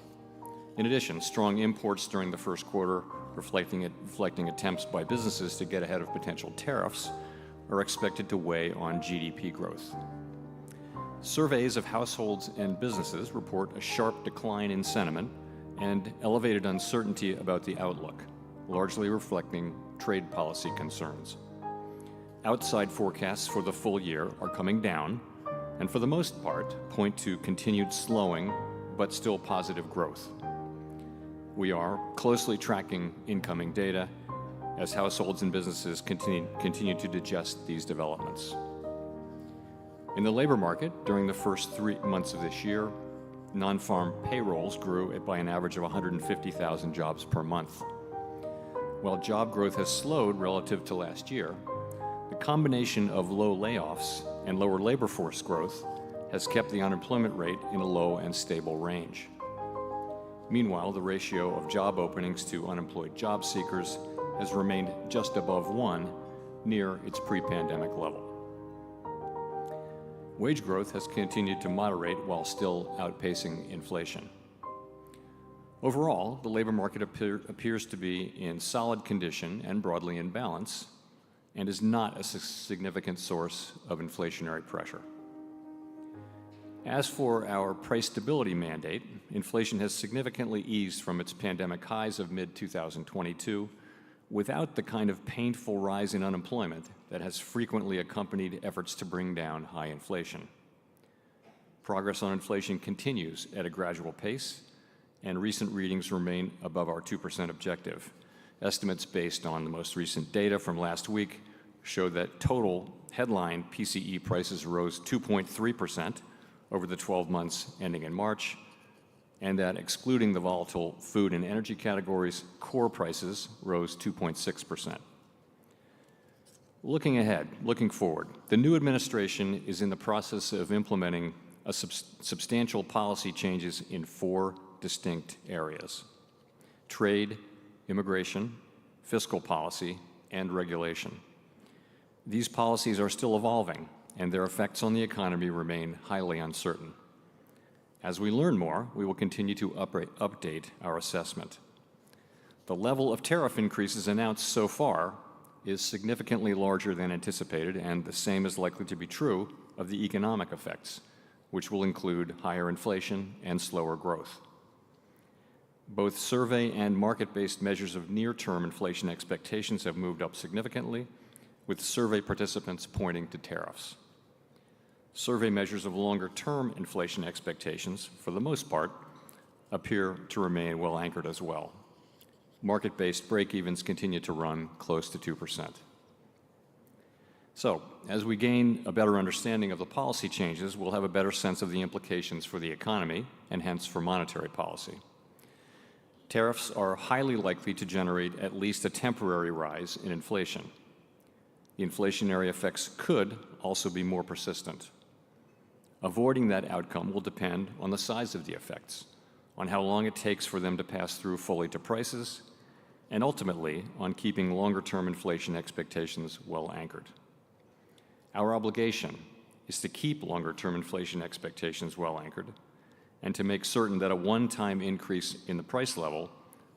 In addition, strong imports during the first quarter, reflecting attempts by businesses to get ahead of potential tariffs, are expected to weigh on GDP growth. Surveys of households and businesses report a sharp decline in sentiment and elevated uncertainty about the outlook, largely reflecting trade policy concerns. Outside forecasts for the full year are coming down, and for the most part, point to continued slowing, but still positive growth. We are closely tracking incoming data as households and businesses continue to digest these developments. In the labor market, during the first 3 months of this year, non-farm payrolls grew by an average of 150,000 jobs per month. While job growth has slowed relative to last year, the combination of low layoffs and lower labor force growth has kept the unemployment rate in a low and stable range. Meanwhile, the ratio of job openings to unemployed job seekers has remained just above 1, near its pre-pandemic level. Wage growth has continued to moderate while still outpacing inflation. Overall, the labor market appears to be in solid condition and broadly in balance, and is not a significant source of inflationary pressure. As for our price stability mandate, inflation has significantly eased from its pandemic highs of mid-2022 without the kind of painful rise in unemployment that has frequently accompanied efforts to bring down high inflation. Progress on inflation continues at a gradual pace, and recent readings remain above our 2% objective. Estimates based on the most recent data from last week show that total headline PCE prices rose 2.3% over the 12 months ending in March, and that excluding the volatile food and energy categories, core prices rose 2.6%. Looking forward, the new administration is in the process of implementing substantial policy changes in 4 distinct areas: trade, immigration, fiscal policy, and regulation. These policies are still evolving, and their effects on the economy remain highly uncertain. As we learn more, we will continue to update our assessment. The level of tariff increases announced so far is significantly larger than anticipated, and the same is likely to be true of the economic effects, which will include higher inflation and slower growth. Both survey and market-based measures of near-term inflation expectations have moved up significantly, with survey participants pointing to tariffs. Survey measures of longer-term inflation expectations, for the most part, appear to remain well anchored as well. Market-based break-evens continue to run close to 2%. So, as we gain a better understanding of the policy changes, we'll have a better sense of the implications for the economy and hence for monetary policy. Tariffs are highly likely to generate at least a temporary rise in inflation. The inflationary effects could also be more persistent. Avoiding that outcome will depend on the size of the effects, on how long it takes for them to pass through fully to prices, and ultimately on keeping longer-term inflation expectations well anchored. Our obligation is to keep longer-term inflation expectations well anchored and to make certain that a one-time increase in the price level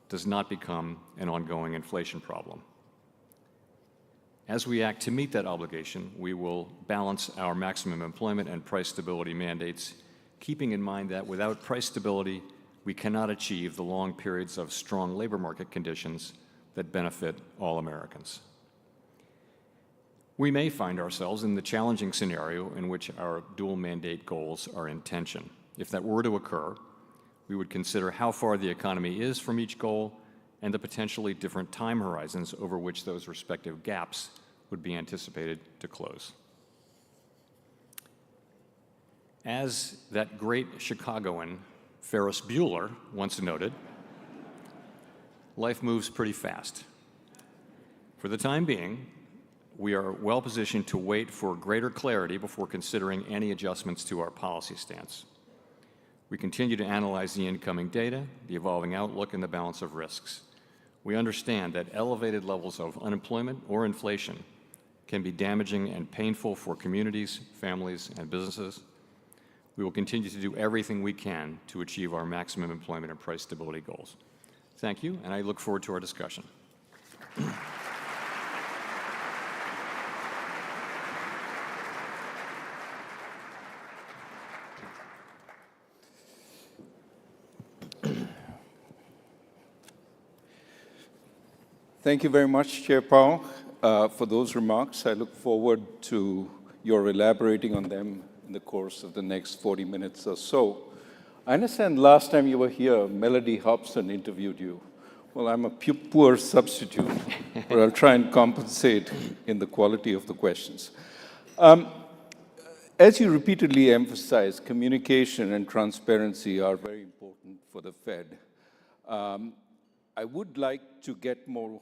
does not become an ongoing inflation problem. As we act to meet that obligation, we will balance our maximum employment and price stability mandates, keeping in mind that without price stability, we cannot achieve the long periods of strong labor market conditions that benefit all Americans. We may find ourselves in the challenging scenario in which our dual mandate goals are in tension. If that were to occur, we would consider how far the economy is from each goal and the potentially different time horizons over which those respective gaps would be anticipated to close. As that great Chicagoan Ferris Bueller once noted, life moves pretty fast. For the time being, we are well positioned to wait for greater clarity before considering any adjustments to our policy stance. We continue to analyze the incoming data, the evolving outlook, and the balance of risks. We understand that elevated levels of unemployment or inflation can be damaging and painful for communities, families, and businesses. We will continue to do everything we can to achieve our maximum employment and price stability goals. Thank you, and I look forward to our discussion. Thank you very much, Chair Powell, for those remarks. I look forward to your elaborating on them in the course of the next 40 minutes or so. I understand last time you were here, Melody Hobson interviewed you. Well, I'm a poor substitute, but I'll try and compensate in the quality of the questions. As you repeatedly emphasize, communication and transparency are very important for the Fed. I would like to get more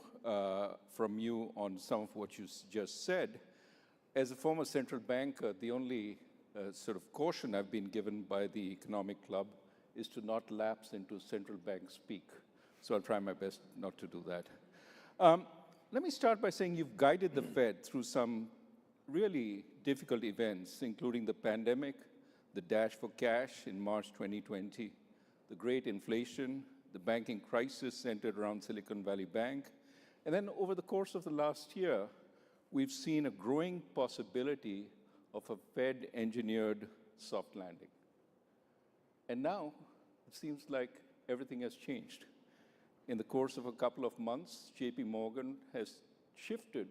from you on some of what you just said. As a former central banker, the only sort of caution I've been given by the Economic Club is to not lapse into central bank speak. So I'll try my best not to do that. Let me start by saying you've guided the Fed through some really difficult events, including the pandemic, the dash for cash in March 2020, the great inflation, the banking crisis centered around Silicon Valley Bank. And then over the course of the last year, we've seen a growing possibility of a Fed-engineered soft landing. And now, it seems like everything has changed. In the course of a couple of months, JP Morgan has shifted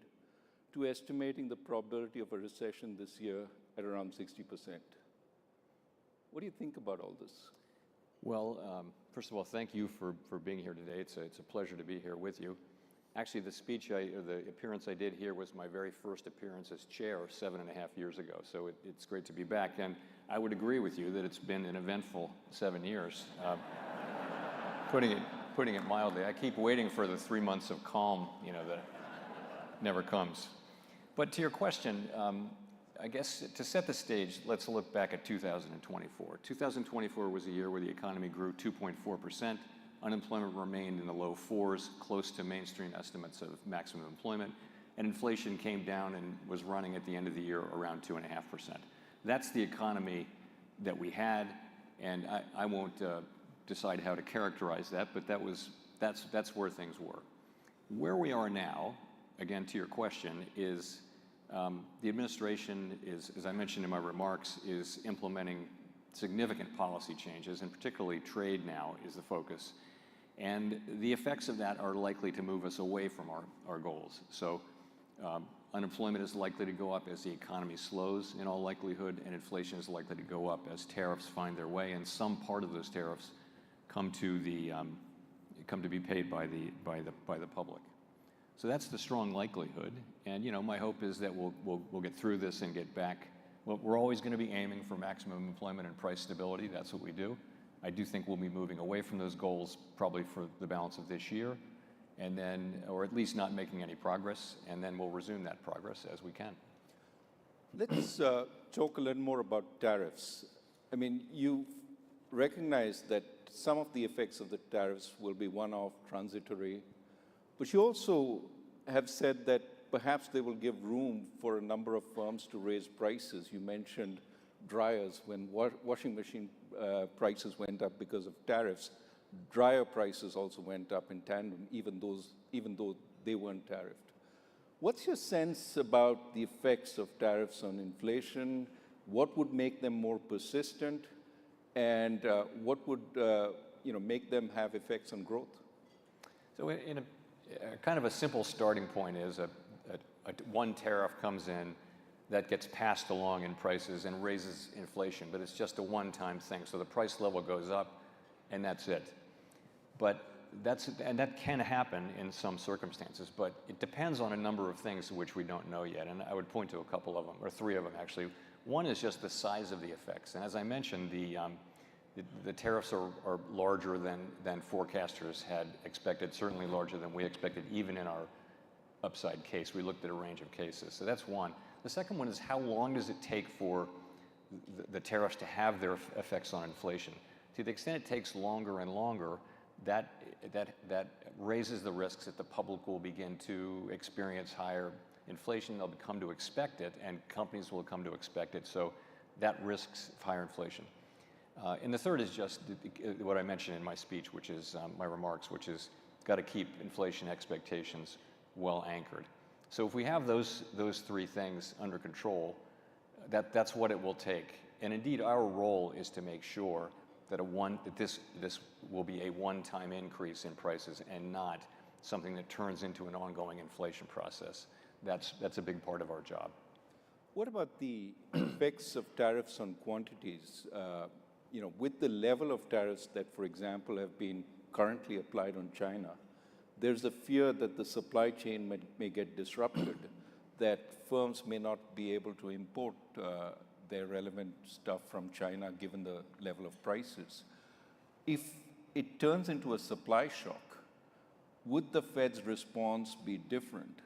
to estimating the probability of a recession this year at around 60%. What do you think about all this? Well, first of all, thank you for being here today. It's a pleasure to be here with you. Actually, the appearance I did here was my very first appearance as chair 7.5 years ago, so it's great to be back. And I would agree with you that it's been an eventful 7 years, putting it mildly. I keep waiting for the 3 months of calm, that never comes. But to your question, I guess to set the stage, let's look back at 2024. 2024 was a year where the economy grew 2.4%. Unemployment remained in the low 4s, close to mainstream estimates of maximum employment, and inflation came down and was running at the end of the year around 2.5%. That's the economy that we had, and I won't decide how to characterize that, but that's where things were. Where we are now, again to your question, is the administration is, as I mentioned in my remarks, is implementing significant policy changes, and particularly trade now is the focus. And the effects of that are likely to move us away from our goals. So unemployment is likely to go up as the economy slows in all likelihood, and inflation is likely to go up as tariffs find their way, and some part of those tariffs come to be paid by the public. So that's the strong likelihood, and my hope is that we'll get through this and get back. Well, we're always going to be aiming for maximum employment and price stability. That's what we do. I do think we'll be moving away from those goals probably for the balance of this year, and then, or at least not making any progress, and then we'll resume that progress as we can. Let's talk a little more about tariffs. I mean, you recognize that some of the effects of the tariffs will be one-off, transitory, but you also have said that perhaps they will give room for a number of firms to raise prices. You mentioned dryers. When washing machine prices went up because of tariffs, dryer prices also went up in tandem, even though they weren't tariffed. What's your sense about the effects of tariffs on inflation? What would make them more persistent? And what would make them have effects on growth? So in a kind of a simple starting point is one tariff comes in that gets passed along in prices and raises inflation, but it's just a one-time thing. So the price level goes up, and that's it. But and that can happen in some circumstances, but it depends on a number of things which we don't know yet, and I would point to a couple of them, or three of them actually. One is just the size of the effects, and as I mentioned, the tariffs are larger than forecasters had expected, certainly larger than we expected, even in our upside case. We looked at a range of cases, so that's one. The second one is how long does it take for the tariffs to have their effects on inflation? To the extent it takes longer and longer, that raises the risks that the public will begin to experience higher inflation. They'll come to expect it, and companies will come to expect it. So that risks higher inflation. And the third is just what I mentioned in my speech, which is my remarks, which is got to keep inflation expectations well anchored. So if we have those three things under control, that's what it will take. And indeed, our role is to make sure that this will be a one-time increase in prices and not something that turns into an ongoing inflation process. That's a big part of our job. What about the effects of tariffs on quantities? With the level of tariffs that, for example, have been currently applied on China, there's a fear that the supply chain may get disrupted, that firms may not be able to import their relevant stuff from China given the level of prices. If it turns into a supply shock, would the Fed's response be different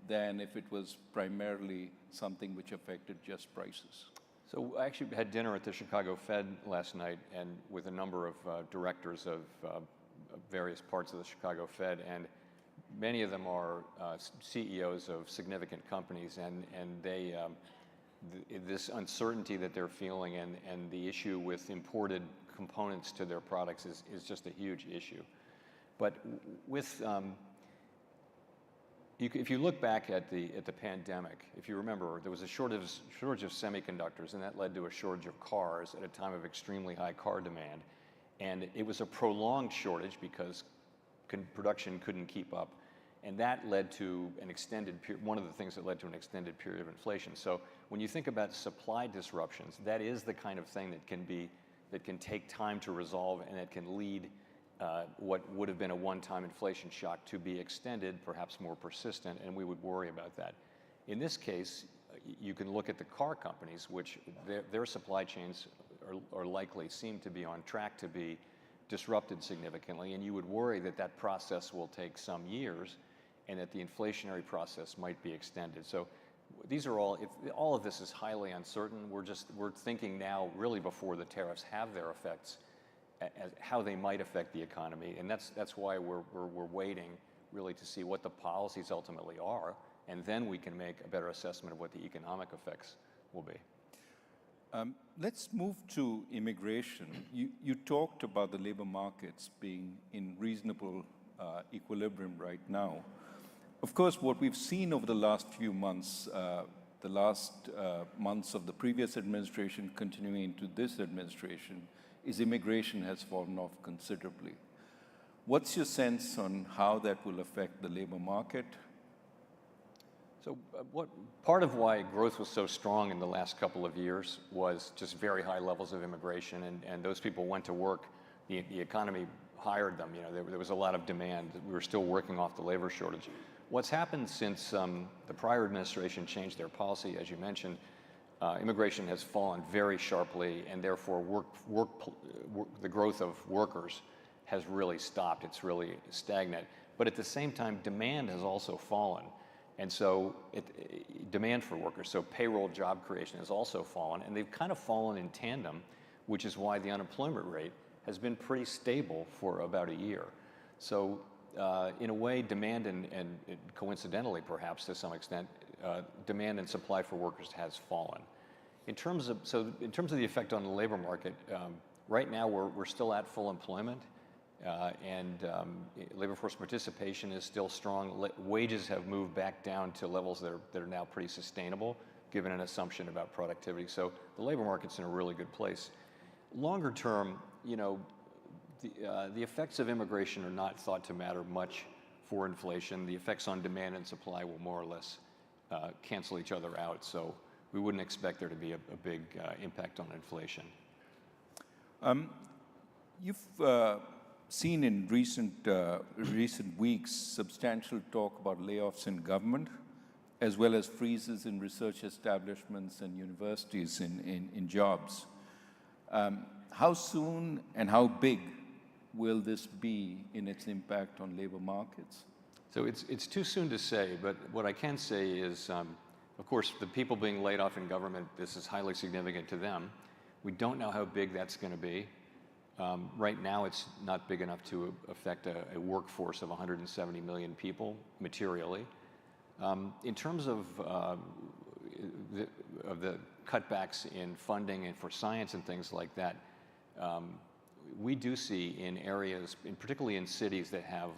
than if it was primarily something which affected just prices? So I actually had dinner at the Chicago Fed last night and with a number of directors of various parts of the Chicago Fed, and many of them are CEOs of significant companies, and they this uncertainty that they're feeling and the issue with imported components to their products is just a huge issue. But with if you look back at the pandemic, if you remember, there was a shortage of semiconductors, and that led to a shortage of cars at a time of extremely high car demand. And it was a prolonged shortage because production couldn't keep up. And that led to an extended period, one of the things that led to an extended period of inflation. So when you think about supply disruptions, that is the kind of thing that can take time to resolve, and that can lead what would have been a one-time inflation shock to be extended, perhaps more persistent, and we would worry about that. In this case, you can look at the car companies, which their supply chains are likely seem to be on track to be disrupted significantly, and you would worry that that process will take some years and that the inflationary process might be extended. So these are all of this is highly uncertain. We're thinking now really before the tariffs have their effects, as how they might affect the economy, and that's why we're waiting really to see what the policies ultimately are, and then we can make a better assessment of what the economic effects will be. Let's move to immigration. You talked about the labor markets being in reasonable equilibrium right now. Of course, what we've seen over the last few months, months of the previous administration continuing into this administration, is immigration has fallen off considerably. What's your sense on how that will affect the labor market? So part of why growth was so strong in the last couple of years was just very high levels of immigration, and those people went to work. The economy hired them. There was a lot of demand. We were still working off the labor shortage. What's happened since the prior administration changed their policy, as you mentioned, immigration has fallen very sharply, and therefore the growth of workers has really stopped. It's really stagnant. But at the same time, demand has also fallen. And so demand for workers, so payroll job creation has also fallen, and they've kind of fallen in tandem, which is why the unemployment rate has been pretty stable for about a year. So in a way, demand and coincidentally perhaps to some extent, demand and supply for workers has fallen. In terms of the effect on the labor market, right now we're still at full employment. And labor force participation is still strong. Wages have moved back down to levels that are now pretty sustainable, given an assumption about productivity. So the labor market's in a really good place. Longer term, the effects of immigration are not thought to matter much for inflation. The effects on demand and supply will more or less cancel each other out. So we wouldn't expect there to be a big impact on inflation. You've seen in recent weeks substantial talk about layoffs in government, as well as freezes in research establishments and universities in jobs. How soon and how big will this be in its impact on labor markets? So it's too soon to say, but what I can say is, of course, the people being laid off in government, this is highly significant to them. We don't know how big that's going to be. Right now, it's not big enough to affect a workforce of 170 million people materially. In terms of the cutbacks in funding and for science and things like that, we do see in areas, particularly in cities that have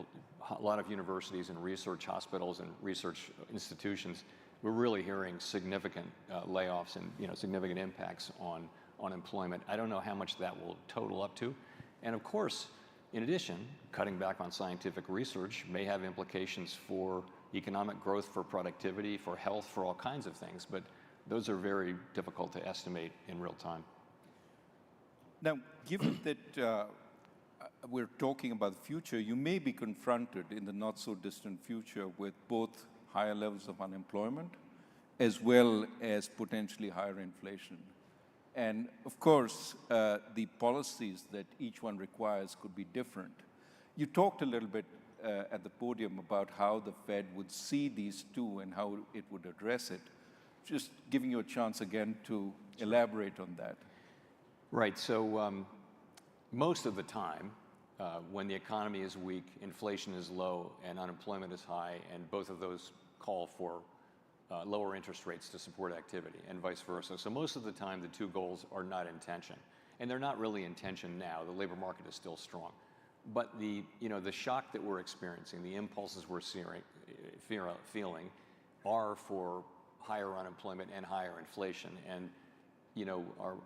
a lot of universities and research hospitals and research institutions, we're really hearing significant layoffs and significant impacts on employment. I don't know how much that will total up to. And of course, in addition, cutting back on scientific research may have implications for economic growth, for productivity, for health, for all kinds of things. But those are very difficult to estimate in real time. Now, given that we're talking about the future, you may be confronted in the not-so-distant future with both higher levels of unemployment as well as potentially higher inflation. And of course, the policies that each one requires could be different. You talked a little bit at the podium about how the Fed would see these two and how it would address it. Just giving you a chance again to elaborate on that. Right, so most of the time, when the economy is weak, inflation is low, and unemployment is high, and both of those call for lower interest rates to support activity, and vice versa. So most of the time, the two goals are not in tension. And they're not really in tension now. The labor market is still strong. But the shock that we're experiencing, the impulses we're feeling are for higher unemployment and higher inflation. And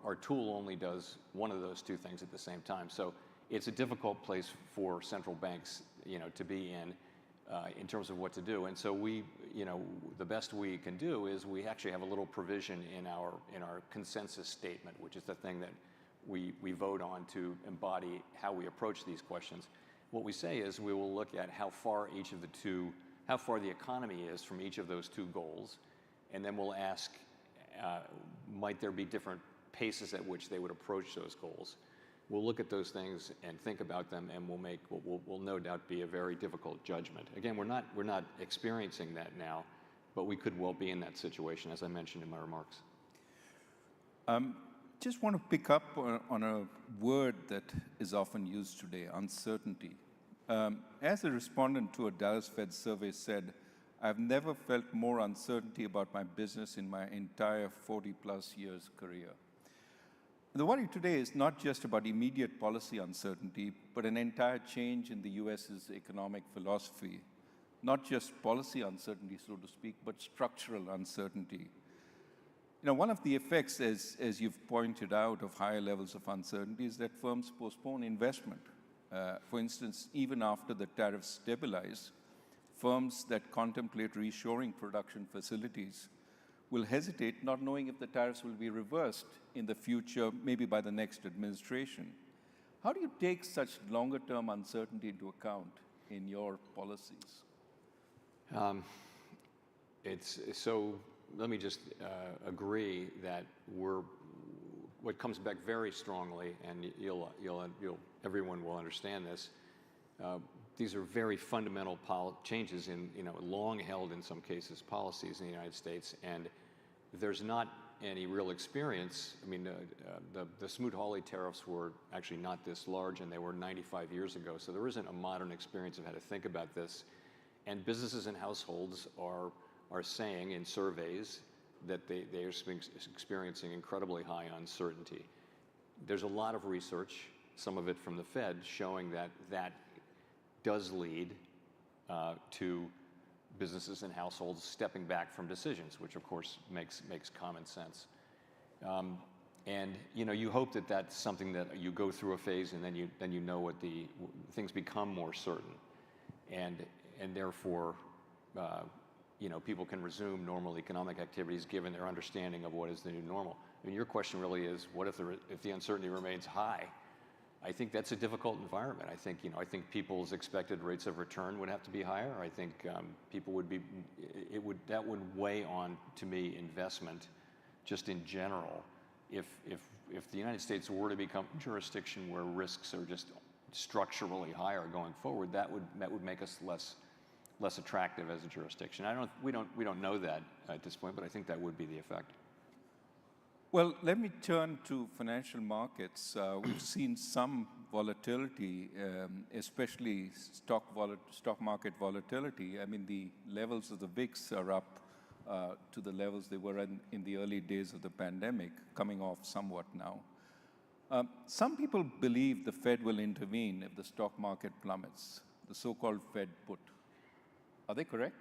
our tool only does one of those two things at the same time. So it's a difficult place for central banks, to be in terms of what to do. And so the best we can do is we actually have a little provision in our consensus statement, which is the thing that we vote on to embody how we approach these questions. What we say is we will look at how far the economy is from each of those two goals, and then we'll ask, might there be different paces at which they would approach those goals? We'll look at those things and think about them, and we'll make what will no doubt be a very difficult judgment. Again, we're not experiencing that now, but we could well be in that situation, as I mentioned in my remarks. Just want to pick up on a word that is often used today, uncertainty. As a respondent to a Dallas Fed survey said, I've never felt more uncertainty about my business in my entire 40-plus years career. The worry today is not just about immediate policy uncertainty, but an entire change in the US's economic philosophy. Not just policy uncertainty, so to speak, but structural uncertainty. One of the effects, as you've pointed out, of higher levels of uncertainty is that firms postpone investment. For instance, even after the tariffs stabilize, firms that contemplate reshoring production facilities will hesitate, not knowing if the tariffs will be reversed in the future, maybe by the next administration. How do you take such longer-term uncertainty into account in your policies? Let me just agree that what comes back very strongly, and everyone will understand this. These are very fundamental changes in, long held in some cases policies in the United States, and there's not any real experience. I mean, the Smoot-Hawley tariffs were actually not this large, and they were 95 years ago, so there isn't a modern experience of how to think about this. And businesses and households are saying in surveys that they are experiencing incredibly high uncertainty. There's a lot of research, some of it from the Fed, showing that does lead to businesses and households stepping back from decisions, which of course makes common sense. And you hope that that's something that you go through a phase, and then you know what things become more certain, and therefore people can resume normal economic activities given their understanding of what is the new normal. I mean, your question really is, what if the uncertainty remains high? I think that's a difficult environment. I think, I think people's expected rates of return would have to be higher. I think people would be, that would weigh on, to me, investment just in general. If the United States were to become a jurisdiction where risks are just structurally higher going forward, that would make us less attractive as a jurisdiction. We don't know that at this point, but I think that would be the effect. Well, let me turn to financial markets. We've seen some volatility, especially stock market volatility. I mean, the levels of the VIX are up to the levels they were in the early days of the pandemic, coming off somewhat now. Some people believe the Fed will intervene if the stock market plummets, the so-called Fed put. Are they correct?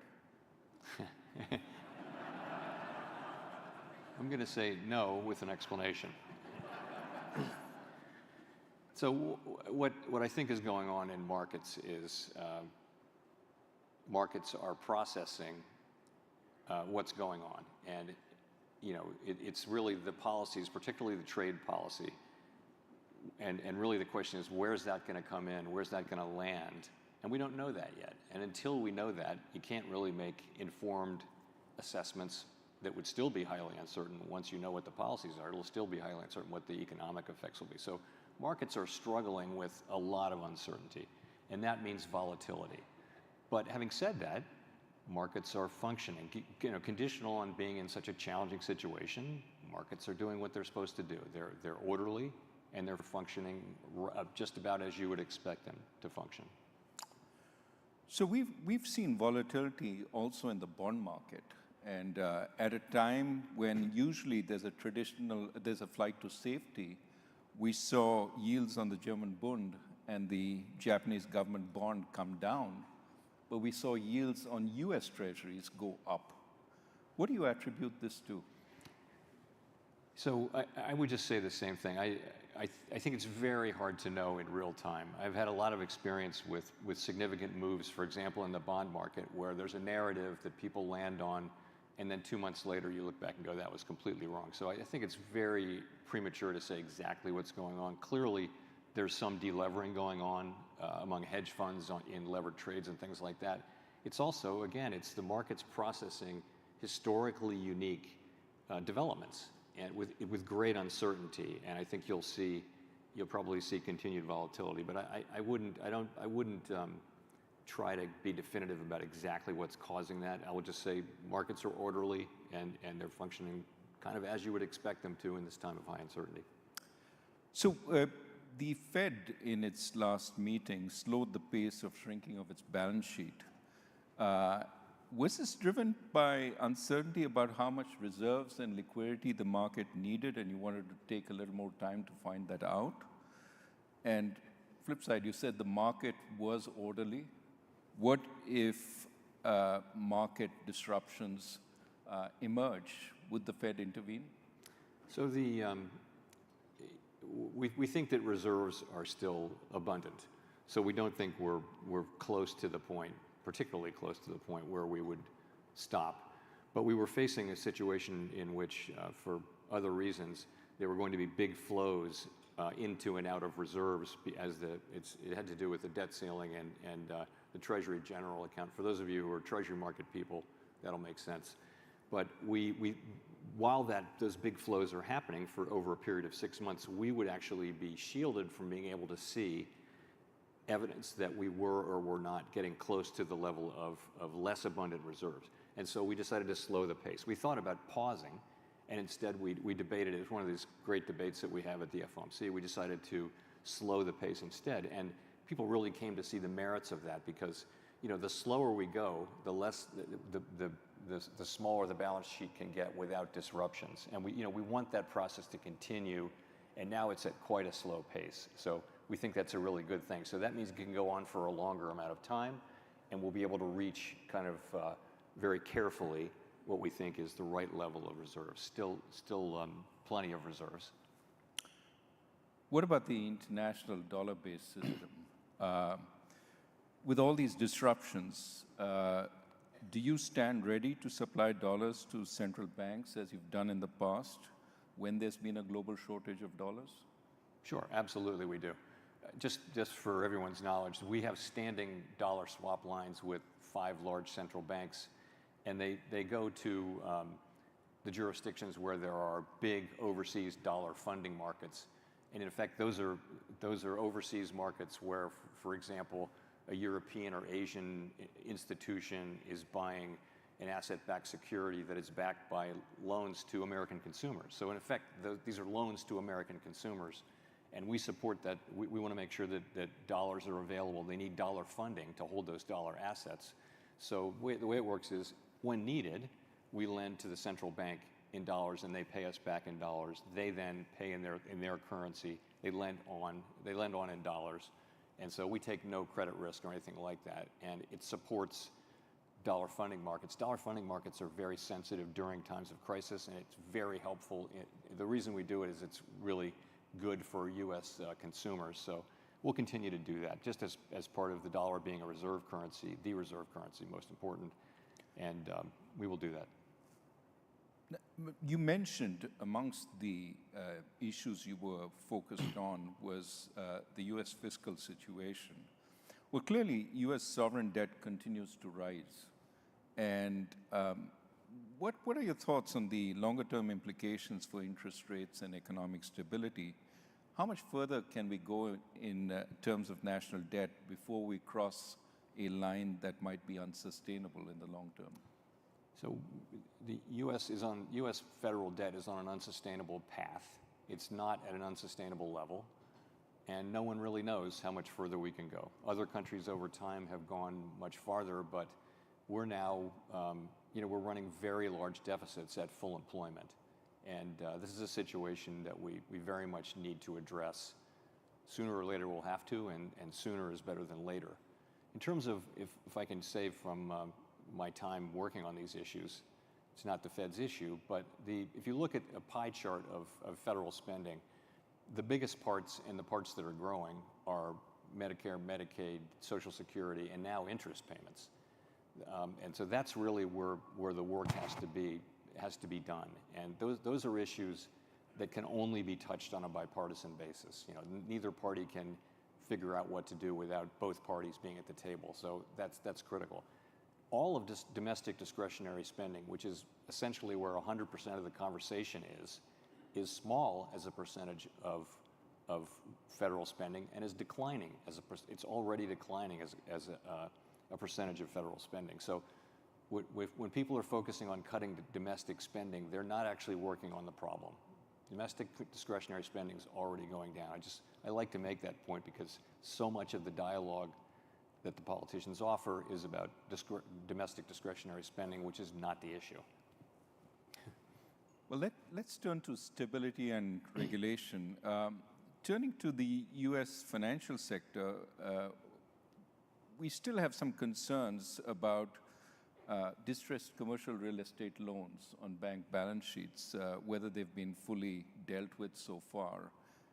I'm going to say no with an explanation. So what I think is going on in markets is markets are processing what's going on. And it's really the policies, particularly the trade policy. And really the question is, where's that going to come in? Where's that going to land? And we don't know that yet. And until we know that, you can't really make informed assessments that would still be highly uncertain. Once you know what the policies are, it'll still be highly uncertain what the economic effects will be. So markets are struggling with a lot of uncertainty, and that means volatility. But having said that, markets are functioning. Conditional on being in such a challenging situation, markets are doing what they're supposed to do. They're orderly, and they're functioning just about as you would expect them to function. So we've seen volatility also in the bond market. And at a time when usually there's a flight to safety, we saw yields on the German Bund and the Japanese government bond come down, but we saw yields on US treasuries go up. What do you attribute this to? So I would just say the same thing. I think it's very hard to know in real time. I've had a lot of experience with significant moves, for example, in the bond market, where there's a narrative that people land on, and then 2 months later you look back and go, that was completely wrong. So I think it's very premature to say exactly what's going on. Clearly, there's some delevering going on among hedge funds in levered trades and things like that. It's also, again, it's the markets processing historically unique developments and with great uncertainty. And I think you'll probably see continued volatility. But I wouldn't try to be definitive about exactly what's causing that. I would just say markets are orderly and they're functioning kind of as you would expect them to in this time of high uncertainty. So the Fed in its last meeting slowed the pace of shrinking of its balance sheet. Was this driven by uncertainty about how much reserves and liquidity the market needed, and you wanted to take a little more time to find that out? And flip side, you said the market was orderly. What if market disruptions emerge? Would the Fed intervene? So we think that reserves are still abundant. So we don't think we're close to the point, particularly close to the point where we would stop. But we were facing a situation in which, for other reasons, there were going to be big flows into and out of reserves as it had to do with the debt ceiling and the Treasury General account. For those of you who are Treasury market people, that'll make sense. But while those big flows are happening for over a period of 6 months, we would actually be shielded from being able to see evidence that we were or were not getting close to the level of less abundant reserves. And so we decided to slow the pace. We thought about pausing, and instead we debated. It was one of these great debates that we have at the FOMC. We decided to slow the pace instead. And people really came to see the merits of that because, the slower we go, the less, the smaller the balance sheet can get without disruptions. And we want that process to continue, and now it's at quite a slow pace. So we think that's a really good thing. So that means it can go on for a longer amount of time, and we'll be able to reach kind of very carefully what we think is the right level of reserves. Still plenty of reserves. What about the international dollar-based system? With all these disruptions, do you stand ready to supply dollars to central banks as you've done in the past when there's been a global shortage of dollars? Sure, absolutely we do. Just for everyone's knowledge, we have standing dollar swap lines with 5 large central banks, and they go to the jurisdictions where there are big overseas dollar funding markets. And in effect, those are overseas markets where, for example, a European or Asian institution is buying an asset-backed security that is backed by loans to American consumers. So in effect, these are loans to American consumers, and we support that. We want to make sure that dollars are available. They need dollar funding to hold those dollar assets. So the way it works is, when needed, we lend to the central bank in dollars, and they pay us back in dollars. They then pay in their currency. They lend on in dollars, and so we take no credit risk or anything like that. And it supports dollar funding markets. Dollar funding markets are very sensitive during times of crisis, and it's very helpful. The reason we do it is it's really good for U.S. consumers. So we'll continue to do that, just as part of the dollar being a reserve currency, the reserve currency, most important, and we will do that. You mentioned amongst the issues you were focused on was the U.S. fiscal situation. Well, clearly, U.S. sovereign debt continues to rise. And what are your thoughts on the longer-term implications for interest rates and economic stability? How much further can we go in terms of national debt before we cross a line that might be unsustainable in the long term? So the U.S. federal debt is on an unsustainable path. It's not at an unsustainable level, and no one really knows how much further we can go. Other countries over time have gone much farther, but we're now, we're running very large deficits at full employment. And this is a situation that we very much need to address. Sooner or later we'll have to, and sooner is better than later. In terms of, if I can say from my time working on these issues, it's not the Fed's issue, but if you look at a pie chart of federal spending, the biggest parts and the parts that are growing are Medicare, Medicaid, Social Security, and now interest payments. And so that's really where the work has to be done. And those are issues that can only be touched on a bipartisan basis. Neither party can figure out what to do without both parties being at the table. So that's critical. All of this domestic discretionary spending, which is essentially where 100% of the conversation is small as a percentage of federal spending, and is declining it's already declining as a percentage of federal spending. So when people are focusing on cutting domestic spending, they're not actually working on the problem. Domestic discretionary spending is already going down. I like to make that point because so much of the dialogue that the politicians offer is about domestic discretionary spending, which is not the issue. Well, let's turn to stability and regulation. Turning to the U.S. financial sector, we still have some concerns about distressed commercial real estate loans on bank balance sheets, whether they've been fully dealt with so far.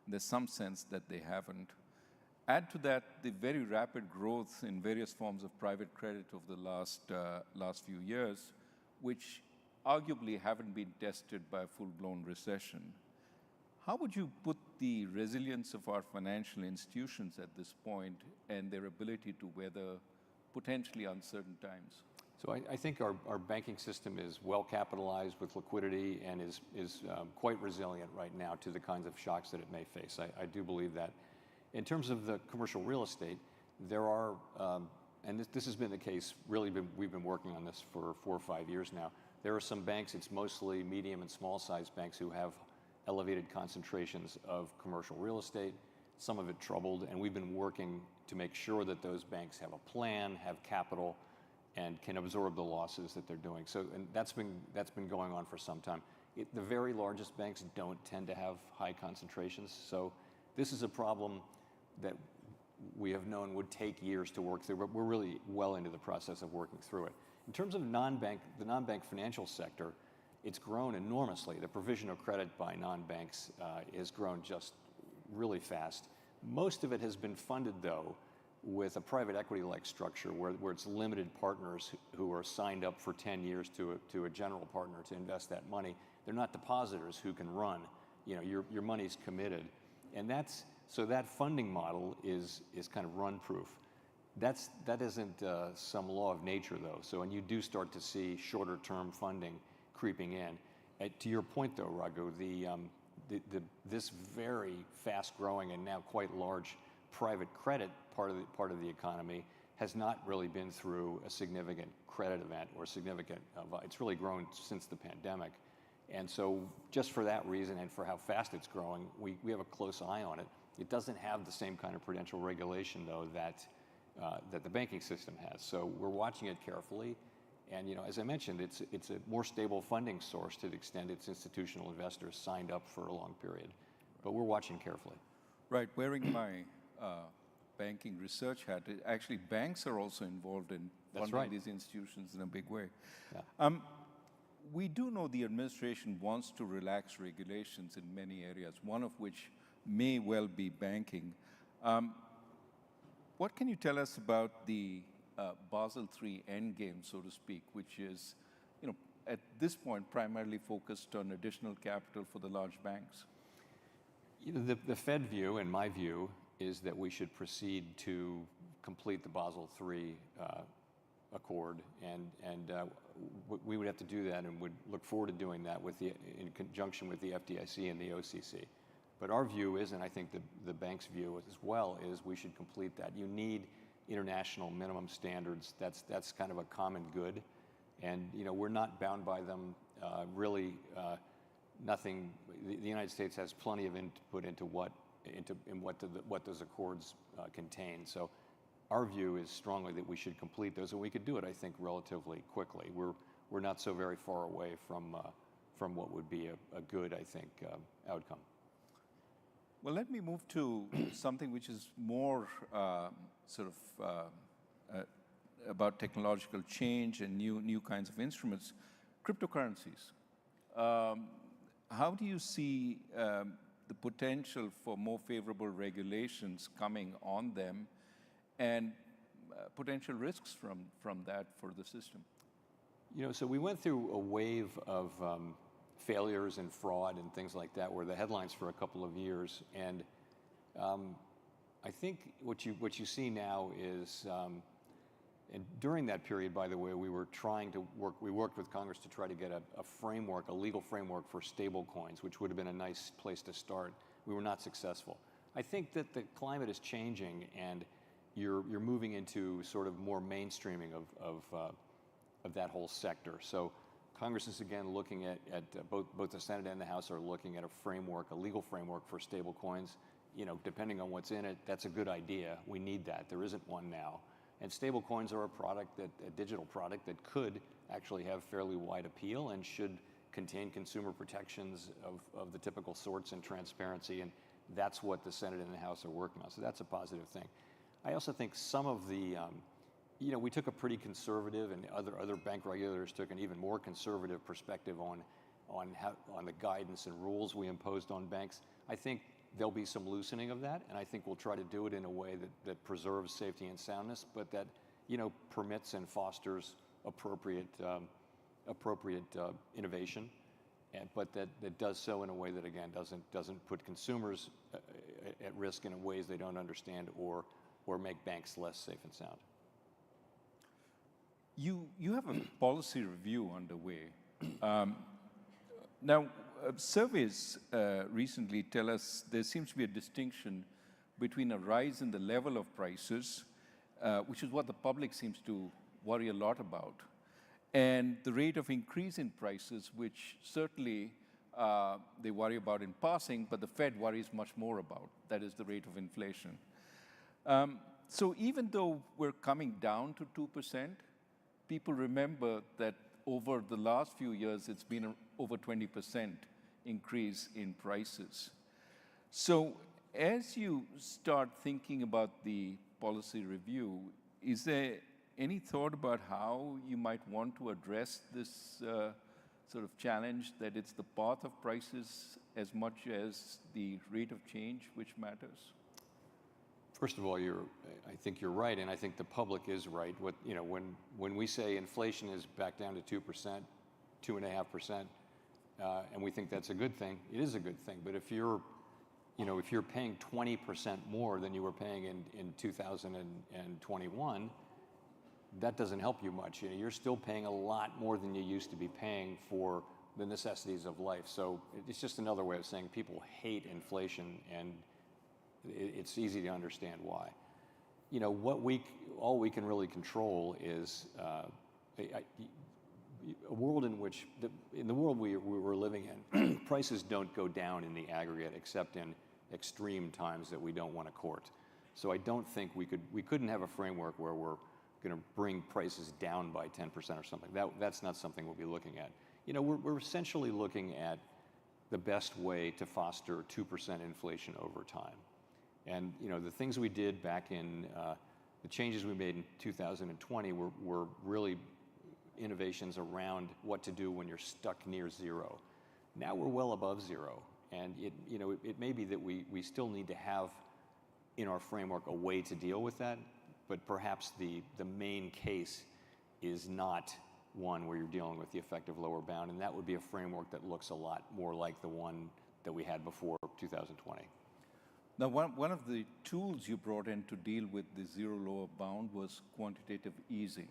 There's some sense that they haven't. Add to that the very rapid growth in various forms of private credit over the last few years, which arguably haven't been tested by a full-blown recession. How would you put the resilience of our financial institutions at this point and their ability to weather potentially uncertain times? So I think our banking system is well capitalized with liquidity and is quite resilient right now to the kinds of shocks that it may face. I do believe that. In terms of the commercial real estate, there are, and this has been the case, really we've been working on this for 4 or 5 years now. There are some banks, it's mostly medium and small size banks, who have elevated concentrations of commercial real estate, some of it troubled, and we've been working to make sure that those banks have a plan, have capital, and can absorb the losses that they're doing. So, and that's been going on for some time. The very largest banks don't tend to have high concentrations, so this is a problem that we have known would take years to work through, but we're really well into the process of working through it. In terms of the non-bank financial sector, it's grown enormously. The provision of credit by non-banks has grown just really fast. Most of it has been funded, though, with a private equity-like structure where it's limited partners who are signed up for 10 years to a general partner to invest that money. They're not depositors who can run. Your money's committed. And So that funding model is kind of run-proof. That isn't some law of nature, though. So when you do start to see shorter-term funding creeping in, to your point, though, Raghu, this very fast-growing and now quite large private credit part of the economy has not really been through a significant credit event or significant. It's really grown since the pandemic, and so just for that reason and for how fast it's growing, we have a close eye on it. It doesn't have the same kind of prudential regulation, though, that the banking system has. So we're watching it carefully, and as I mentioned, it's a more stable funding source to the extent its institutional investors signed up for a long period. But we're watching carefully. Right, wearing my banking research hat, actually banks are also involved in funding these institutions in a big way. Yeah. We do know the administration wants to relax regulations in many areas, one of which may well be banking. What can you tell us about the Basel III endgame, so to speak, which is, at this point primarily focused on additional capital for the large banks? The Fed view, and my view, is that we should proceed to complete the Basel III accord, and we would have to do that, and would look forward to doing that in conjunction with the FDIC and the OCC. But our view is, and I think the bank's view as well, is we should complete that. You need international minimum standards. That's kind of a common good, and we're not bound by them. Really, nothing. The United States has plenty of input into what those accords contain. So our view is strongly that we should complete those, and we could do it, I think, relatively quickly. We're not so very far away from what would be a good, I think, outcome. Well, let me move to something which is more about technological change and new kinds of instruments, cryptocurrencies. How do you see the potential for more favorable regulations coming on them, and potential risks from that for the system? So we went through a wave of failures and fraud and things like that were the headlines for a couple of years, and I think what you see now is, and during that period, by the way, we worked with Congress to try to get a legal framework for stable coins, which would have been a nice place to start. We were not successful. I think that the climate is changing, and you're moving into sort of more mainstreaming of that whole sector. So Congress is again looking at both the Senate and the House are looking at a legal framework for stable coins. Depending on what's in it, that's a good idea. We need that. There isn't one now. And stable coins are a digital product that could actually have fairly wide appeal and should contain consumer protections of the typical sorts and transparency, and that's what the Senate and the House are working on. So that's a positive thing. I also think some of the, we took a pretty conservative, and other bank regulators took an even more conservative perspective on the guidance and rules we imposed on banks. I think there'll be some loosening of that, and I think we'll try to do it in a way that preserves safety and soundness, but that permits and fosters appropriate innovation, but that does so in a way that again doesn't put consumers at risk in ways they don't understand or make banks less safe and sound. You have a policy review underway. Now, surveys recently tell us there seems to be a distinction between a rise in the level of prices, which is what the public seems to worry a lot about, and the rate of increase in prices, which certainly they worry about in passing, but the Fed worries much more about. That is the rate of inflation. So even though we're coming down to 2%, people remember that over the last few years, it's been over 20% increase in prices. So as you start thinking about the policy review, is there any thought about how you might want to address this sort of challenge, that it's the path of prices as much as the rate of change which matters? First of all, I think you're right, and I think the public is right. When we say inflation is back down to 2%, 2.5%, and we think that's a good thing, it is a good thing. But if you're if you're paying 20% more than you were paying in 2021, that doesn't help you much. You're still paying a lot more than you used to be paying for the necessities of life. So it's just another way of saying people hate inflation, and it's easy to understand why. All we can really control is a world in which, in the world we're living in, prices don't go down in the aggregate except in extreme times that we don't want to court. So I don't think we couldn't have a framework where we're going to bring prices down by 10% or something. That's not something we'll be looking at. We're essentially looking at the best way to foster 2% inflation over time. And the things we did back in, the changes we made in 2020 were really innovations around what to do when you're stuck near zero. Now we're well above zero, and it may be that we still need to have in our framework a way to deal with that, but perhaps the main case is not one where you're dealing with the effective lower bound, and that would be a framework that looks a lot more like the one that we had before 2020. Now, one of the tools you brought in to deal with the zero lower bound was quantitative easing.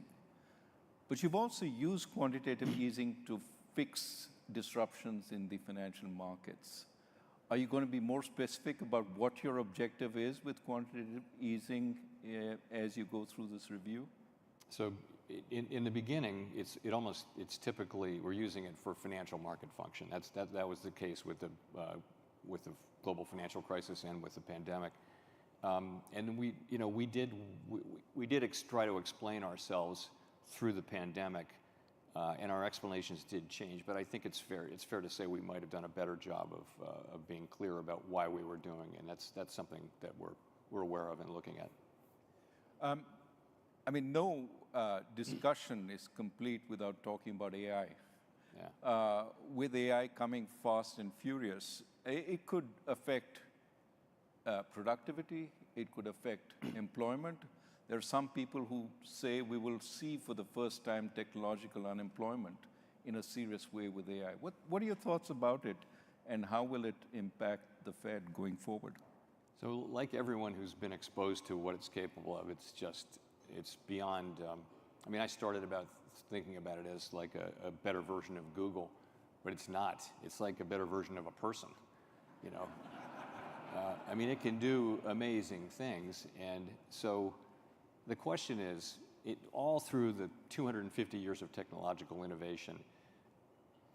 But you've also used quantitative easing to fix disruptions in the financial markets. Are you going to be more specific about what your objective is with quantitative easing as you go through this review? So in the beginning, it's typically, we're using it for financial market function. That was the case with the global financial crisis and with the pandemic. And we did try to explain ourselves through the pandemic, and our explanations did change, but I think it's fair to say we might have done a better job of being clear about why we were doing, and that's something that we're aware of and looking at. No discussion is complete without talking about AI. Yeah. With AI coming fast and furious, it could affect productivity, it could affect employment. There are some people who say we will see for the first time technological unemployment in a serious way with AI. What are your thoughts about it, and how will it impact the Fed going forward? So like everyone who's been exposed to what it's capable of, it's beyond, I started thinking about it as like a better version of Google, but it's not. It's like a better version of a person, it can do amazing things, and so the question is, all through the 250 years of technological innovation,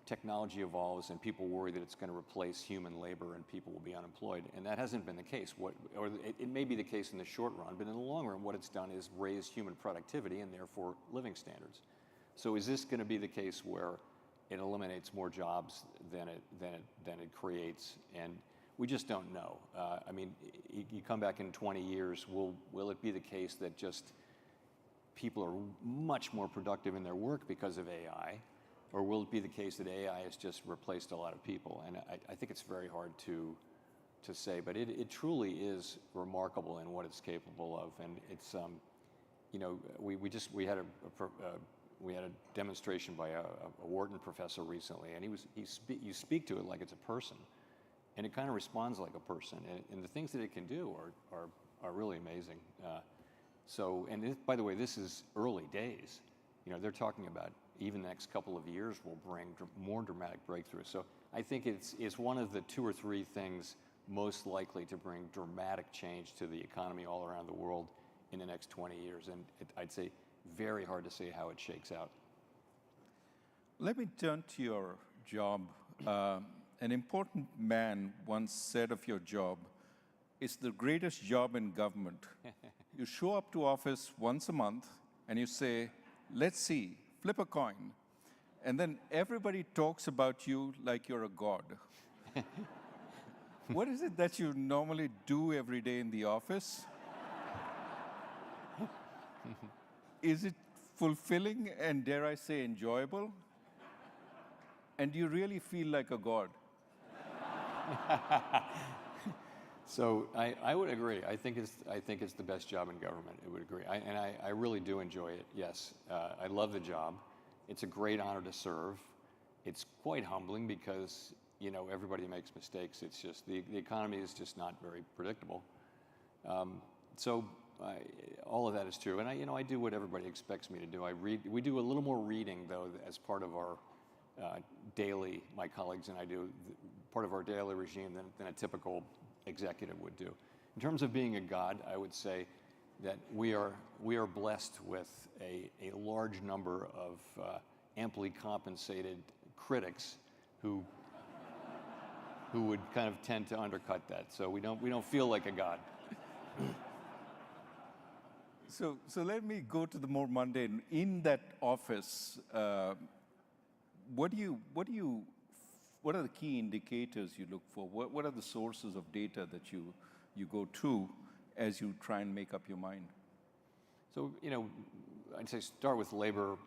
technology evolves and people worry that it's going to replace human labor and people will be unemployed, and that hasn't been the case. It may be the case in the short run, but in the long run, what it's done is raise human productivity and therefore living standards. So is this going to be the case where it eliminates more jobs than it creates? And we just don't know. You come back in 20 years, will it be the case that just people are much more productive in their work because of AI? Or will it be the case that AI has just replaced a lot of people? And I think it's very hard to say, but it truly is remarkable in what it's capable of. And it's, we had a demonstration by a Wharton professor recently, and you speak to it like it's a person, and it kind of responds like a person. And the things that it can do are really amazing. By the way, this is early days. They're talking about even the next couple of years will bring more dramatic breakthroughs. So I think it's one of the 2 or 3 things most likely to bring dramatic change to the economy all around the world in the next 20 years. And I'd say very hard to say how it shakes out. Let me turn to your job. An important man once said of your job, "It's the greatest job in government." You show up to office once a month and you say, "Let's see, flip a coin." And then everybody talks about you like you're a god. What is it that you normally do every day in the office? Is it fulfilling and, dare I say, enjoyable? And do you really feel like a god? So I would agree. I think it's the best job in government. I would agree. I really do enjoy it. Yes, I love the job. It's a great honor to serve. It's quite humbling because you know, everybody makes mistakes. It's just, the economy is just not very predictable. So all of that is true. And I do what everybody expects me to do. I read. We do a little more reading, though, as part of our daily, my colleagues and I do, part of our daily regime than a typical executive would do. In terms of being a god, I would say that we are blessed with a large number of amply compensated critics who would kind of tend to undercut that. So we don't feel like a god. So let me go to the more mundane. In that office, what are the key indicators you look for? What are the sources of data that you go to as you try and make up your mind? So, I'd say start with labor.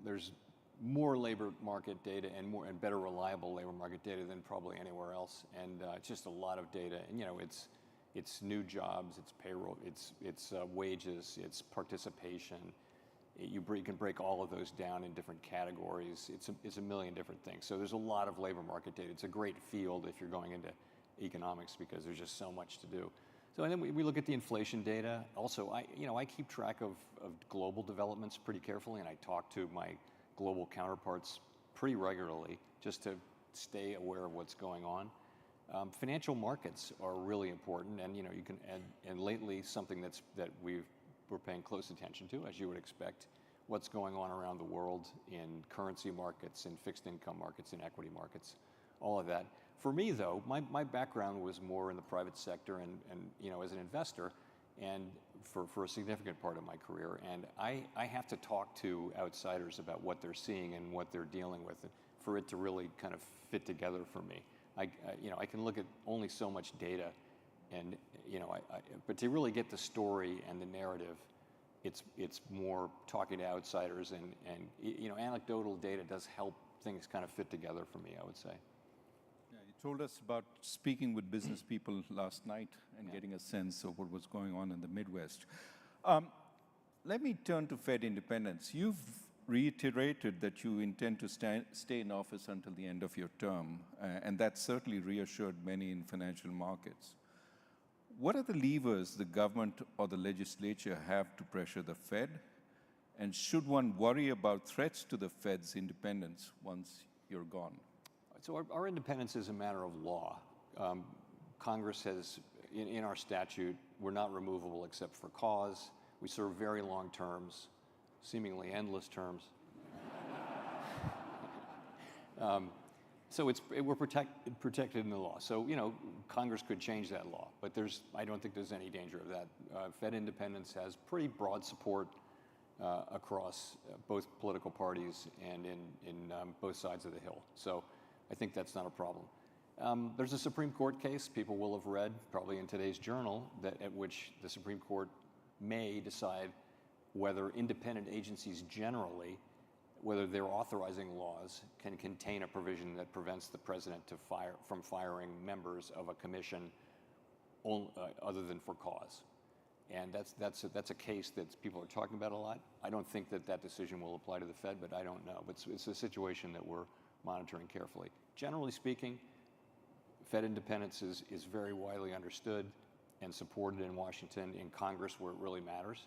There's more labor market data and better reliable labor market data than probably anywhere else. And it's just a lot of data. And, it's new jobs, it's payroll, it's wages, it's participation. You can break all of those down in different categories. It's a million different things. So there's a lot of labor market data. It's a great field if you're going into economics because there's just so much to do. So and then we look at the inflation data. Also, I keep track of global developments pretty carefully, and I talk to my global counterparts pretty regularly just to stay aware of what's going on. Financial markets are really important, and you can and lately something that we're paying close attention to, as you would expect, what's going on around the world in currency markets, in fixed income markets, in equity markets, all of that. For me, though, my background was more in the private sector and as an investor, and for a significant part of my career. And I have to talk to outsiders about what they're seeing and what they're dealing with for it to really kind of fit together for me. I can look at only so much data, and but to really get the story and the narrative, it's more talking to outsiders, and anecdotal data does help things kind of fit together for me, I would say. Yeah, you told us about speaking with business people last night and getting a sense of what was going on in the Midwest. Let me turn to Fed independence. You've reiterated that you intend to stay in office until the end of your term, and that certainly reassured many in financial markets. What are the levers the government or the legislature have to pressure the Fed? And should one worry about threats to the Fed's independence once you're gone? So our independence is a matter of law. Congress has, in our statute, we're not removable except for cause. We serve very long terms, seemingly endless terms. So we're protected in the law. So, Congress could change that law, but I don't think there's any danger of that. Fed independence has pretty broad support across both political parties and in both sides of the Hill. So I think that's not a problem. There's a Supreme Court case people will have read, probably in today's journal, at which the Supreme Court may decide whether independent agencies generally, whether their authorizing laws can contain a provision that prevents the president from firing members of a commission other than for cause. And that's a case that people are talking about a lot. I don't think that decision will apply to the Fed, but I don't know. But it's a situation that we're monitoring carefully. Generally speaking, Fed independence is very widely understood and supported in Washington, in Congress, where it really matters.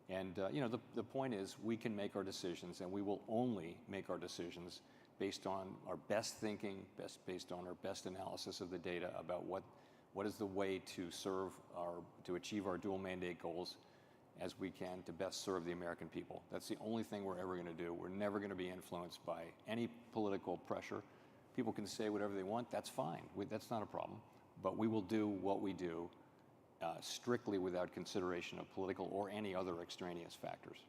And the point is, we can make our decisions, and we will only make our decisions based on our best thinking, based on our best analysis of the data about what is the way to achieve our dual mandate goals as we can to best serve the American people. That's the only thing we're ever going to do. We're never going to be influenced by any political pressure. People can say whatever they want. That's fine. That's not a problem. But we will do what we do strictly without consideration of political or any other extraneous factors.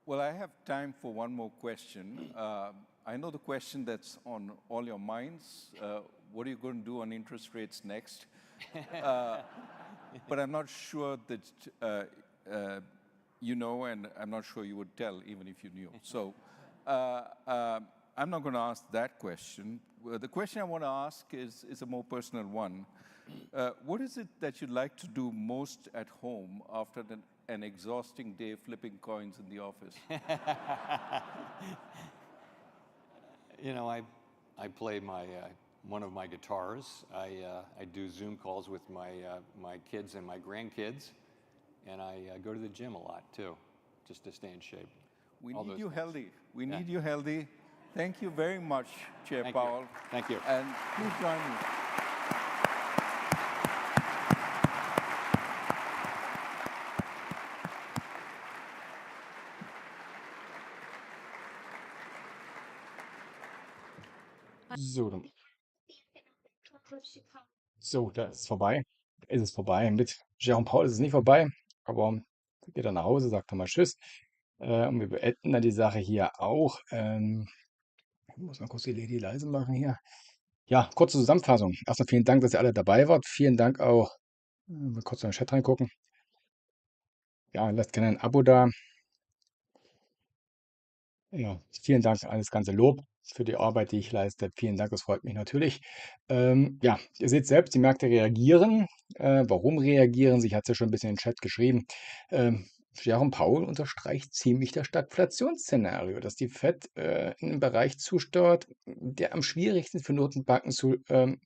Well, I have time for one more question. I know the question that's on all your minds. What are you going to do on interest rates next? But I'm not sure that and I'm not sure you would tell, even if you knew. So I'm not going to ask that question. The question I want to ask is a more personal one. What is it that you like to do most at home after an exhausting day flipping coins in the office? You know, I play one of my guitars. I do Zoom calls with my kids and my grandkids, and I go to the gym a lot too, just to stay in shape. We All need those you things. healthy. We Yeah. need you healthy. Thank you very much, Chair Thank you. Powell. Thank you. And please join me. So, da ist es vorbei. Ist es vorbei. Mit Jerome Powell ist es nicht vorbei, aber geht er nach Hause, sagt er mal Tschüss. Und wir beenden dann die Sache hier auch. Ich muss mal kurz die Lady leise machen hier. Ja, kurze Zusammenfassung. Erstmal vielen Dank, dass ihr alle dabei wart. Vielen Dank auch. Mal kurz in den Chat reingucken. Ja, lasst gerne ein Abo da. Ja, vielen Dank an das ganze Lob für die Arbeit, die ich leiste. Vielen Dank, das freut mich natürlich. Ja, ihr seht selbst, die Märkte reagieren. Warum reagieren sie? Ich hatte es ja schon ein bisschen in den Chat geschrieben. Jerome Powell unterstreicht ziemlich das Stagflationsszenario, dass die Fed in einem Bereich zusteuert, der am schwierigsten für Notenbanken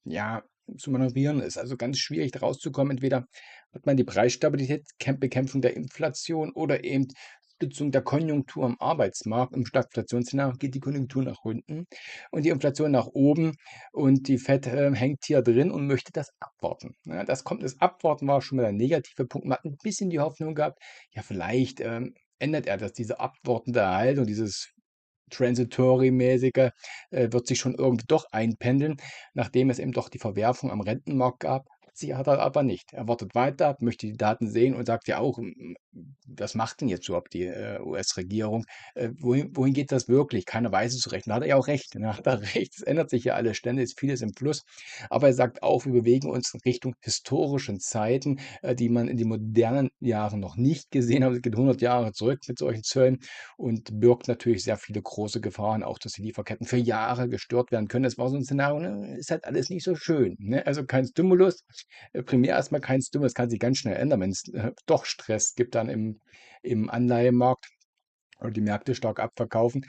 ja, zu manövrieren ist. Also ganz schwierig da rauszukommen. Entweder hat man die Preisstabilität, Bekämpfung der Inflation oder eben Stützung der Konjunktur am Arbeitsmarkt. Im Stagflationsszenario geht die Konjunktur nach unten und die Inflation nach oben und die Fed hängt hier drin und möchte das abwarten. Ja, das Abwarten war schon mal der negative Punkt. Man hat ein bisschen die Hoffnung gehabt, ja vielleicht ändert er das, diese abwartende Haltung, dieses Transitory-mäßige wird sich schon irgendwie doch einpendeln, nachdem es eben doch die Verwerfung am Rentenmarkt gab. Sie hat er aber nicht. Er wartet weiter ab, möchte die Daten sehen und sagt ja auch, was macht denn jetzt überhaupt die US-Regierung? Wohin geht das wirklich? Keiner weiß es so recht. Da hat er ja auch recht. Da hat er recht. Es ändert sich ja alle Stände, ist vieles im Fluss. Aber er sagt auch, wir bewegen uns in Richtung historischen Zeiten, die man in den modernen Jahren noch nicht gesehen hat. Es geht 100 Jahre zurück mit solchen Zöllen und birgt natürlich sehr viele große Gefahren, auch dass die Lieferketten für Jahre gestört werden können. Das war so ein Szenario, ne? Ist halt alles nicht so schön. Ne? Also kein Stimulus, primär erstmal kein Stimulus, kann sich ganz schnell ändern, wenn es doch Stress gibt dann im Anleihemarkt oder die Märkte stark abverkaufen.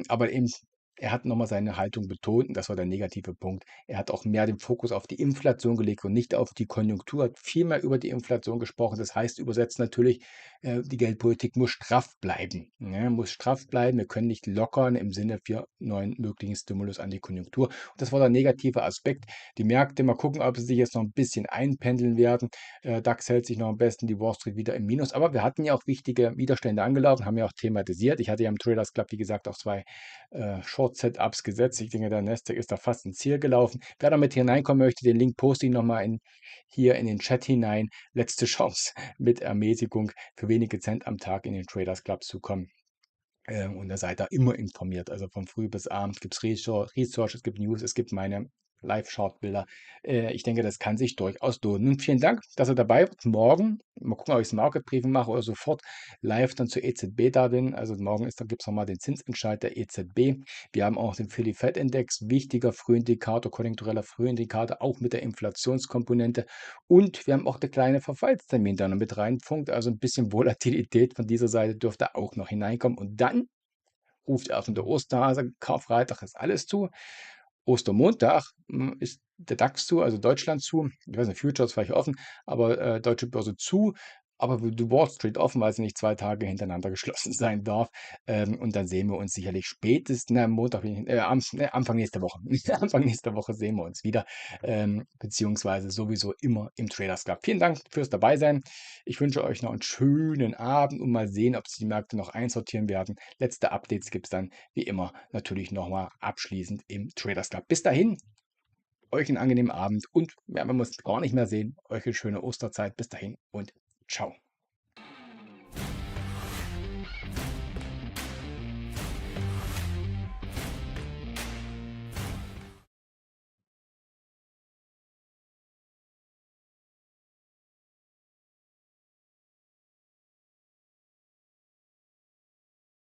Aber eben, er hat nochmal seine Haltung betont und das war der negative Punkt. Er hat auch mehr den Fokus auf die Inflation gelegt und nicht auf die Konjunktur, hat viel mehr über die Inflation gesprochen. Das heißt übersetzt natürlich, die Geldpolitik muss straff bleiben. Ne? Muss straff bleiben. Wir können nicht lockern im Sinne für neuen möglichen Stimulus an die Konjunktur. Und das war der negative Aspekt. Die Märkte, mal gucken, ob sie sich jetzt noch ein bisschen einpendeln werden. DAX hält sich noch am besten, die Wall Street wieder im Minus. Aber wir hatten ja auch wichtige Widerstände angelaufen, haben ja auch thematisiert. Ich hatte ja im Traders Club, wie gesagt, auch zwei Short-Setups gesetzt. Ich denke, der Nasdaq ist da fast ins Ziel gelaufen. Wer damit hineinkommen möchte, den Link poste ich nochmal hier in den Chat hinein. Letzte Chance mit Ermäßigung für wenige Cent am Tag in den Traders Club zu kommen. Und da seid ihr immer informiert. Also von früh bis abend gibt es Research, es gibt News, es gibt meine Live-Short-Bilder. Ich denke, das kann sich durchaus lohnen. Nun vielen Dank, dass ihr dabei wart. Morgen, mal gucken, ob ich das Market Briefing mache oder sofort live dann zur EZB da bin. Also morgen gibt es nochmal den Zinsentscheid der EZB. Wir haben auch den Philly Fed Index, wichtiger Frühindikator, konjunktureller Frühindikator, auch mit der Inflationskomponente. Und wir haben auch der kleine Verfallstermin da noch mit reinfunkt. Also ein bisschen Volatilität von dieser Seite dürfte auch noch hineinkommen. Und dann ruft er von der Osterhase, Karfreitag ist alles zu. Ostermontag ist der DAX zu, also Deutschland zu. Ich weiß nicht, Futures vielleicht offen, aber deutsche Börse zu. Aber die Wall Street offen, weil sie nicht 2 Tage hintereinander geschlossen sein darf. Und dann sehen wir uns sicherlich spätestens am Montag, Anfang nächster Woche. Anfang nächster Woche sehen wir uns wieder, beziehungsweise sowieso immer im Traders Club. Vielen Dank fürs Dabeisein. Ich wünsche euch noch einen schönen Abend und mal sehen, ob sich die Märkte noch einsortieren werden. Letzte Updates gibt es dann wie immer natürlich nochmal abschließend im Traders Club. Bis dahin, euch einen angenehmen Abend und ja, wenn wir uns gar nicht mehr sehen, euch eine schöne Osterzeit. Bis dahin und ciao.